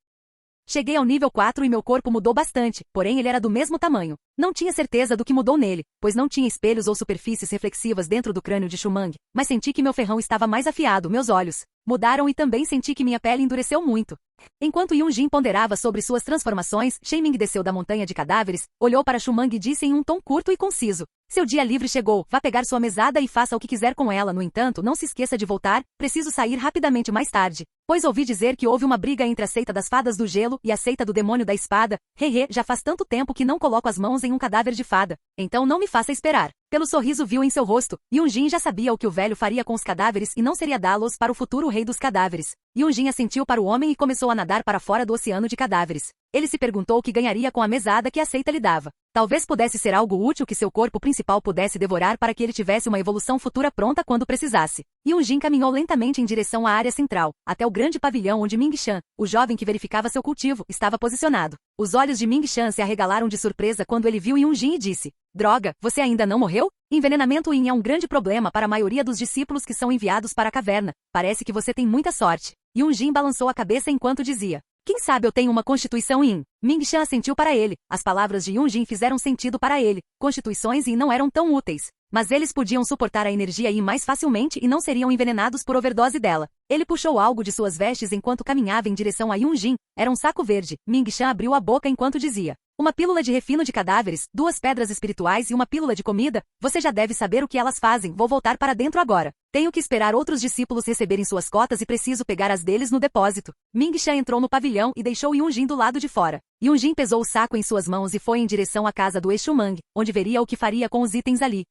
Speaker 2: Cheguei ao nível 4 e meu corpo mudou bastante, porém ele era do mesmo tamanho. Não tinha certeza do que mudou nele, pois não tinha espelhos ou superfícies reflexivas dentro do crânio de Shumang, mas senti que meu ferrão estava mais afiado, meus olhos mudaram e também senti que minha pele endureceu muito. Enquanto Yun Jin ponderava sobre suas transformações, Shen Ming desceu da montanha de cadáveres, olhou para Shumang e disse em um tom curto e conciso: "Seu dia livre chegou, vá pegar sua mesada e faça o que quiser com ela, no entanto, não se esqueça de voltar, preciso sair rapidamente mais tarde, pois ouvi dizer que houve uma briga entre a seita das fadas do gelo e a seita do demônio da espada. Hehe, já faz tanto tempo que não coloco as mãos em um cadáver de fada, então não me faça esperar." Pelo sorriso viu em seu rosto, Yun Jin já sabia o que o velho faria com os cadáveres e não seria dá-los para o futuro rei dos cadáveres. Yun Jin assentiu para o homem e começou a nadar para fora do oceano de cadáveres. Ele se perguntou o que ganharia com a mesada que a seita lhe dava. Talvez pudesse ser algo útil que seu corpo principal pudesse devorar para que ele tivesse uma evolução futura pronta quando precisasse. Yun Jin caminhou lentamente em direção à área central, até o grande pavilhão onde Ming Shan, o jovem que verificava seu cultivo, estava posicionado. Os olhos de Ming Shan se arregalaram de surpresa quando ele viu Yun Jin e disse: "Droga, você ainda não morreu? Envenenamento Yin é um grande problema para a maioria dos discípulos que são enviados para a caverna. Parece que você tem muita sorte." Yun Jin balançou a cabeça enquanto dizia: "Quem sabe eu tenho uma constituição Yin." Ming Shan assentiu para ele. As palavras de Yun Jin fizeram sentido para ele. Constituições Yin não eram tão úteis, mas eles podiam suportar a energia Yin mais facilmente e não seriam envenenados por overdose dela. Ele puxou algo de suas vestes enquanto caminhava em direção a Yunjin. Era um saco verde. Ming-Shan abriu a boca enquanto dizia: uma pílula de refino de cadáveres, 2 pedras espirituais e uma pílula de comida. Você já deve saber o que elas fazem. Vou voltar para dentro agora. Tenho que esperar outros discípulos receberem suas cotas e preciso pegar as deles no depósito. Ming-Shan entrou no pavilhão e deixou Yunjin do lado de fora. Yunjin pesou o saco em suas mãos e foi em direção à casa do Exu Mang, onde veria o que faria com os itens ali.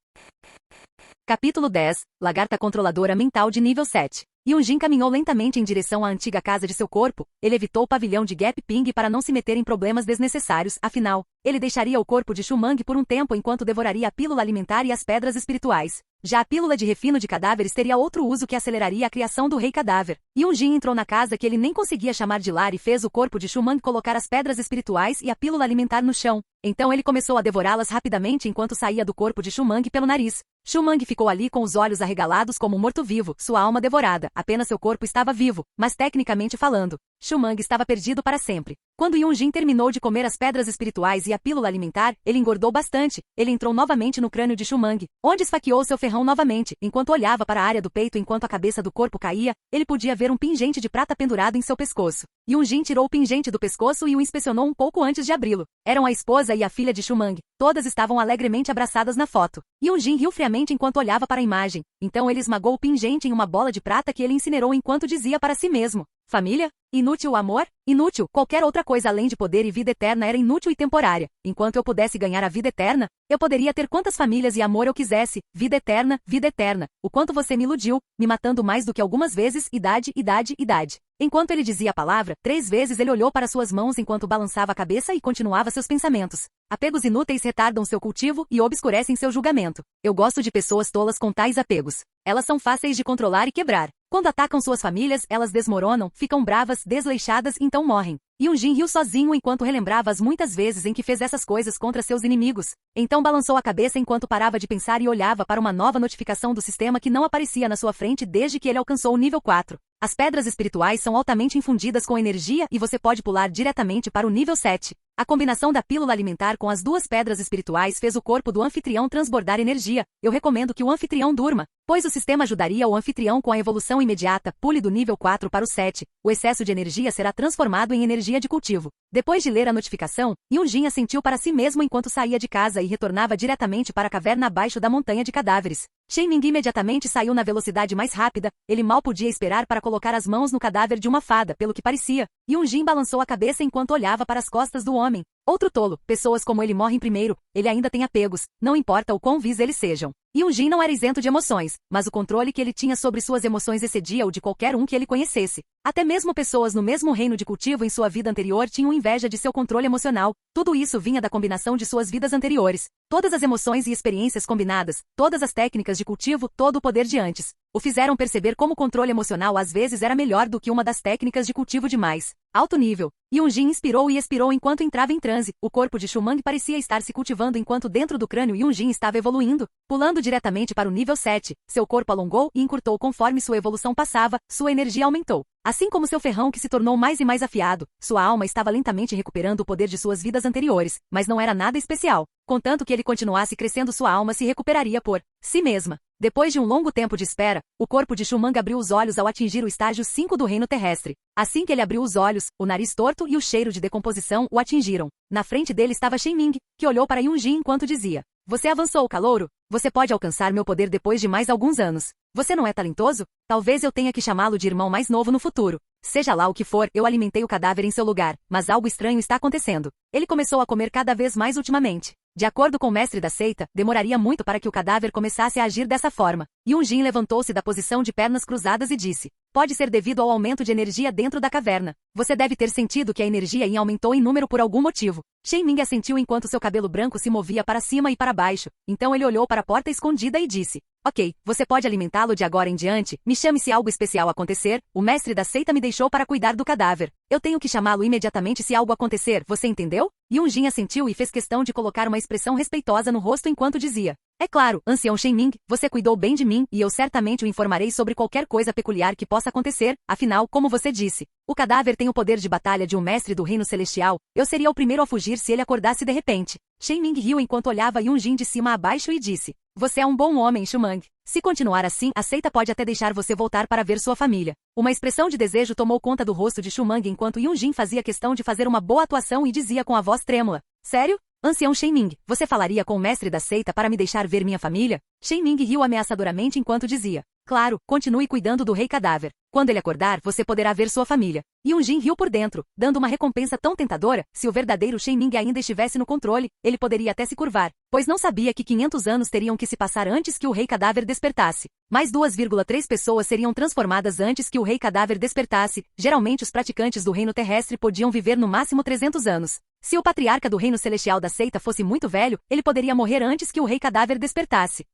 Speaker 2: Capítulo 10. Lagarta controladora mental de nível 7. Yunjin caminhou lentamente em direção à antiga casa de seu corpo. Ele evitou o pavilhão de Gap Ping para não se meter em problemas desnecessários, afinal, ele deixaria o corpo de Shu Mang por um tempo enquanto devoraria a pílula alimentar e as pedras espirituais. Já a pílula de refino de cadáveres teria outro uso que aceleraria a criação do Rei Cadáver. Yunjin entrou na casa que ele nem conseguia chamar de lar e fez o corpo de Shu Mang colocar as pedras espirituais e a pílula alimentar no chão. Então ele começou a devorá-las rapidamente enquanto saía do corpo de Shu Mang pelo nariz. Shu Mang ficou ali com os olhos arregalados como um morto-vivo, sua alma devorada. Apenas seu corpo estava vivo, mas tecnicamente falando, Shu Mang estava perdido para sempre. Quando Yunjin terminou de comer as pedras espirituais e a pílula alimentar, ele engordou bastante. Ele entrou novamente no crânio de Shu Mang, onde esfaqueou seu ferrão novamente. Enquanto olhava para a área do peito enquanto a cabeça do corpo caía, ele podia ver um pingente de prata pendurado em seu pescoço. Yunjin tirou o pingente do pescoço e o inspecionou um pouco antes de abri-lo. Eram a esposa e a filha de Shu Mang. Todas estavam alegremente abraçadas na foto. Yunjin riu friamente enquanto olhava para a imagem. Então ele esmagou o pingente em uma bola de prata que ele incinerou enquanto dizia para si mesmo: família? Inútil o amor? Inútil, qualquer outra coisa além de poder e vida eterna era inútil e temporária. Enquanto eu pudesse ganhar a vida eterna, eu poderia ter quantas famílias e amor eu quisesse. Vida eterna, vida eterna. O quanto você me iludiu, me matando mais do que algumas vezes, idade, idade, idade. Enquanto ele dizia a palavra, 3 vezes ele olhou para suas mãos enquanto balançava a cabeça e continuava seus pensamentos. Apegos inúteis retardam seu cultivo e obscurecem seu julgamento. Eu gosto de pessoas tolas com tais apegos. Elas são fáceis de controlar e quebrar. Quando atacam suas famílias, elas desmoronam, ficam bravas, desleixadas, então morrem. Yunjin riu sozinho enquanto relembrava as muitas vezes em que fez essas coisas contra seus inimigos. Então balançou a cabeça enquanto parava de pensar e olhava para uma nova notificação do sistema que não aparecia na sua frente desde que ele alcançou o nível 4. As pedras espirituais são altamente infundidas com energia e você pode pular diretamente para o nível 7. A combinação da pílula alimentar com as 2 pedras espirituais fez o corpo do anfitrião transbordar energia. Eu recomendo que o anfitrião durma, pois o sistema ajudaria o anfitrião com a evolução imediata. Pule do nível 4 para o 7. O excesso de energia será transformado em energia de cultivo. Depois de ler a notificação, Yunjin assentiu para si mesmo enquanto saía de casa e retornava diretamente para a caverna abaixo da montanha de cadáveres. Shen Ming imediatamente saiu na velocidade mais rápida. Ele mal podia esperar para colocar as mãos no cadáver de uma fada, pelo que parecia. Yunjin balançou a cabeça enquanto olhava para as costas do homem. Outro tolo, pessoas como ele morrem primeiro, ele ainda tem apegos, não importa o quão vis eles sejam. Yunjin não era isento de emoções, mas o controle que ele tinha sobre suas emoções excedia o de qualquer um que ele conhecesse. Até mesmo pessoas no mesmo reino de cultivo em sua vida anterior tinham inveja de seu controle emocional. Tudo isso vinha da combinação de suas vidas anteriores. Todas as emoções e experiências combinadas, todas as técnicas de cultivo, todo o poder de antes, o fizeram perceber como o controle emocional às vezes era melhor do que uma das técnicas de cultivo de mais alto nível. Yunjin inspirou e expirou enquanto entrava em transe. O corpo de Shu Mang parecia estar se cultivando enquanto dentro do crânio Yunjin estava evoluindo, pulando diretamente para o nível 7. Seu corpo alongou e encurtou conforme sua evolução passava, sua energia aumentou. Assim como seu ferrão que se tornou mais e mais afiado, sua alma estava lentamente recuperando o poder de suas vidas anteriores, mas não era nada especial. Contanto que ele continuasse crescendo, sua alma se recuperaria por si mesma. Depois de um longo tempo de espera, o corpo de Shu Mang abriu os olhos ao atingir o estágio 5 do reino terrestre. Assim que ele abriu os olhos, o nariz torto e o cheiro de decomposição o atingiram. Na frente dele estava Shen Ming, que olhou para Yunjin enquanto dizia: você avançou, calouro? Você pode alcançar meu poder depois de mais alguns anos. Você não é talentoso? Talvez eu tenha que chamá-lo de irmão mais novo no futuro. Seja lá o que for, eu alimentei o cadáver em seu lugar, mas algo estranho está acontecendo. Ele começou a comer cada vez mais ultimamente. De acordo com o mestre da seita, demoraria muito para que o cadáver começasse a agir dessa forma. Yunjin levantou-se da posição de pernas cruzadas e disse: pode ser devido ao aumento de energia dentro da caverna. Você deve ter sentido que a energia aumentou em número por algum motivo. Shen Ming assentiu enquanto seu cabelo branco se movia para cima e para baixo. Então ele olhou para a porta escondida e disse: ok, você pode alimentá-lo de agora em diante. Me chame se algo especial acontecer. O mestre da seita me deixou para cuidar do cadáver. Eu tenho que chamá-lo imediatamente se algo acontecer, você entendeu? Yunjin assentiu e fez questão de colocar uma expressão respeitosa no rosto enquanto dizia: é claro, ancião Shen Ming, você cuidou bem de mim e eu certamente o informarei sobre qualquer coisa peculiar que possa acontecer. Afinal, como você disse, o cadáver tem o poder de batalha de um mestre do reino celestial. Eu seria o primeiro a fugir se ele acordasse de repente. Shen Ming riu enquanto olhava Yunjin de cima a baixo e disse: Você é um bom homem, Shumang. Se continuar assim, a seita pode até deixar você voltar para ver sua família. Uma expressão de desejo tomou conta do rosto de Shumang enquanto Yunjin fazia questão de fazer uma boa atuação e dizia com a voz trêmula. Sério? Ancião Shenming, você falaria com o mestre da seita para me deixar ver minha família? Shenming riu ameaçadoramente enquanto dizia. Claro, continue cuidando do rei cadáver. Quando ele acordar, você poderá ver sua família. Yunjin riu por dentro, dando uma recompensa tão tentadora, se o verdadeiro Shenming ainda estivesse no controle, ele poderia até se curvar, pois não sabia que 500 anos teriam que se passar antes que o rei cadáver despertasse. Mais 2,3 pessoas seriam transformadas antes que o rei cadáver despertasse. Geralmente os praticantes do reino terrestre podiam viver no máximo 300 anos. Se o patriarca do reino celestial da seita fosse muito velho, ele poderia morrer antes que o rei cadáver despertasse.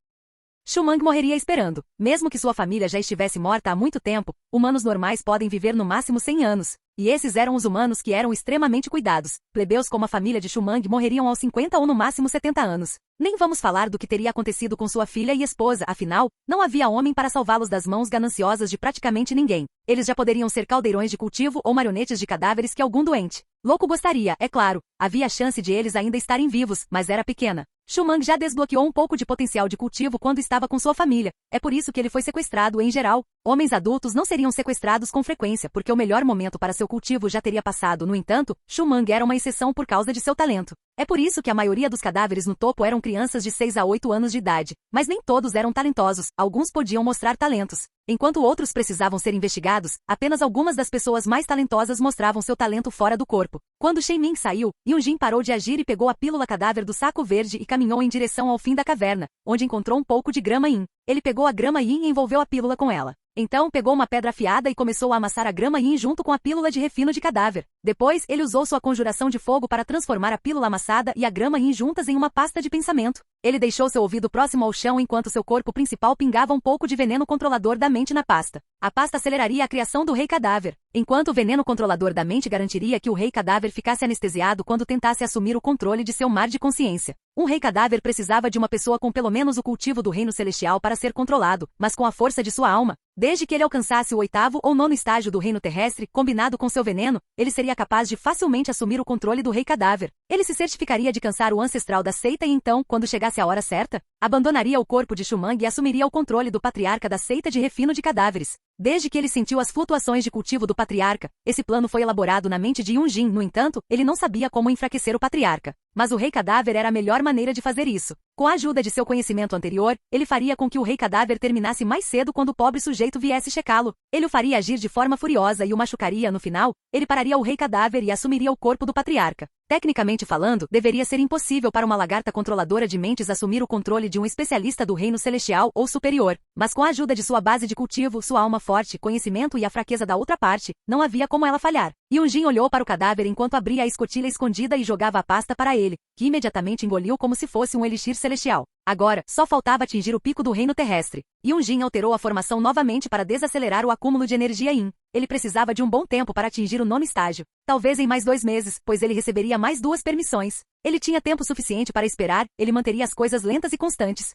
Speaker 2: Shumang morreria esperando. Mesmo que sua família já estivesse morta há muito tempo, humanos normais podem viver no máximo 100 anos. E esses eram os humanos que eram extremamente cuidados. Plebeus como a família de Shumang morreriam aos 50 ou no máximo 70 anos. Nem vamos falar do que teria acontecido com sua filha e esposa, afinal, não havia homem para salvá-los das mãos gananciosas de praticamente ninguém. Eles já poderiam ser caldeirões de cultivo ou marionetes de cadáveres que algum doente louco gostaria, é claro. Havia a chance de eles ainda estarem vivos, mas era pequena. Shumang já desbloqueou um pouco de potencial de cultivo quando estava com sua família. É por isso que ele foi sequestrado em geral. Homens adultos não seriam sequestrados com frequência, porque o melhor momento para seu cultivo já teria passado. No entanto, Shumang era uma exceção por causa de seu talento. É por isso que a maioria dos cadáveres no topo eram crianças de 6 a 8 anos de idade. Mas nem todos eram talentosos, alguns podiam mostrar talentos. Enquanto outros precisavam ser investigados, apenas algumas das pessoas mais talentosas mostravam seu talento fora do corpo. Quando Shenming saiu, Yunjin parou de agir e pegou a pílula cadáver do saco verde e caminhou em direção ao fim da caverna, onde encontrou um pouco de grama yin. Ele pegou a grama yin e envolveu a pílula com ela. Então pegou uma pedra afiada e começou a amassar a grama yin junto com a pílula de refino de cadáver. Depois, ele usou sua conjuração de fogo para transformar a pílula amassada e a grama yin juntas em uma pasta de pensamento. Ele deixou seu ouvido próximo ao chão enquanto seu corpo principal pingava um pouco de veneno controlador da mente na pasta. A pasta aceleraria a criação do rei cadáver, enquanto o veneno controlador da mente garantiria que o rei cadáver ficasse anestesiado quando tentasse assumir o controle de seu mar de consciência. Um rei cadáver precisava de uma pessoa com pelo menos o cultivo do reino celestial para ser controlado, mas com a força de sua alma. Desde que ele alcançasse o 8º ou 9º estágio do reino terrestre, combinado com seu veneno, ele seria capaz de facilmente assumir o controle do rei cadáver. Ele se certificaria de cansar o ancestral da seita e então, quando chegasse a hora certa, abandonaria o corpo de Shumang e assumiria o controle do patriarca da seita de refino de cadáveres. Desde que ele sentiu as flutuações de cultivo do patriarca, esse plano foi elaborado na mente de Yunjin. No entanto, ele não sabia como enfraquecer o patriarca. Mas o rei cadáver era a melhor maneira de fazer isso. Com a ajuda de seu conhecimento anterior, ele faria com que o rei cadáver terminasse mais cedo quando o pobre sujeito viesse checá-lo. Ele o faria agir de forma furiosa e o machucaria. No final, ele pararia o rei cadáver e assumiria o corpo do patriarca. Tecnicamente falando, deveria ser impossível para uma lagarta controladora de mentes assumir o controle de um especialista do reino celestial ou superior. Mas com a ajuda de sua base de cultivo, sua alma forte, conhecimento e a fraqueza da outra parte, não havia como ela falhar. Yunjin olhou para o cadáver enquanto abria a escotilha escondida e jogava a pasta para ele, que imediatamente engoliu como se fosse um elixir celestial. Agora, só faltava atingir o pico do reino terrestre. Yunjin alterou a formação novamente para desacelerar o acúmulo de energia yin. Ele precisava de um bom tempo para atingir o 9º estágio. Talvez em mais 2 meses, pois ele receberia mais 2 permissões. Ele tinha tempo suficiente para esperar, ele manteria as coisas lentas e constantes.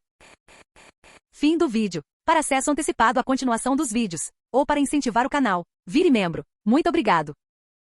Speaker 2: Fim do vídeo. Para acesso antecipado à continuação dos vídeos, ou para incentivar o canal, vire membro. Muito obrigado.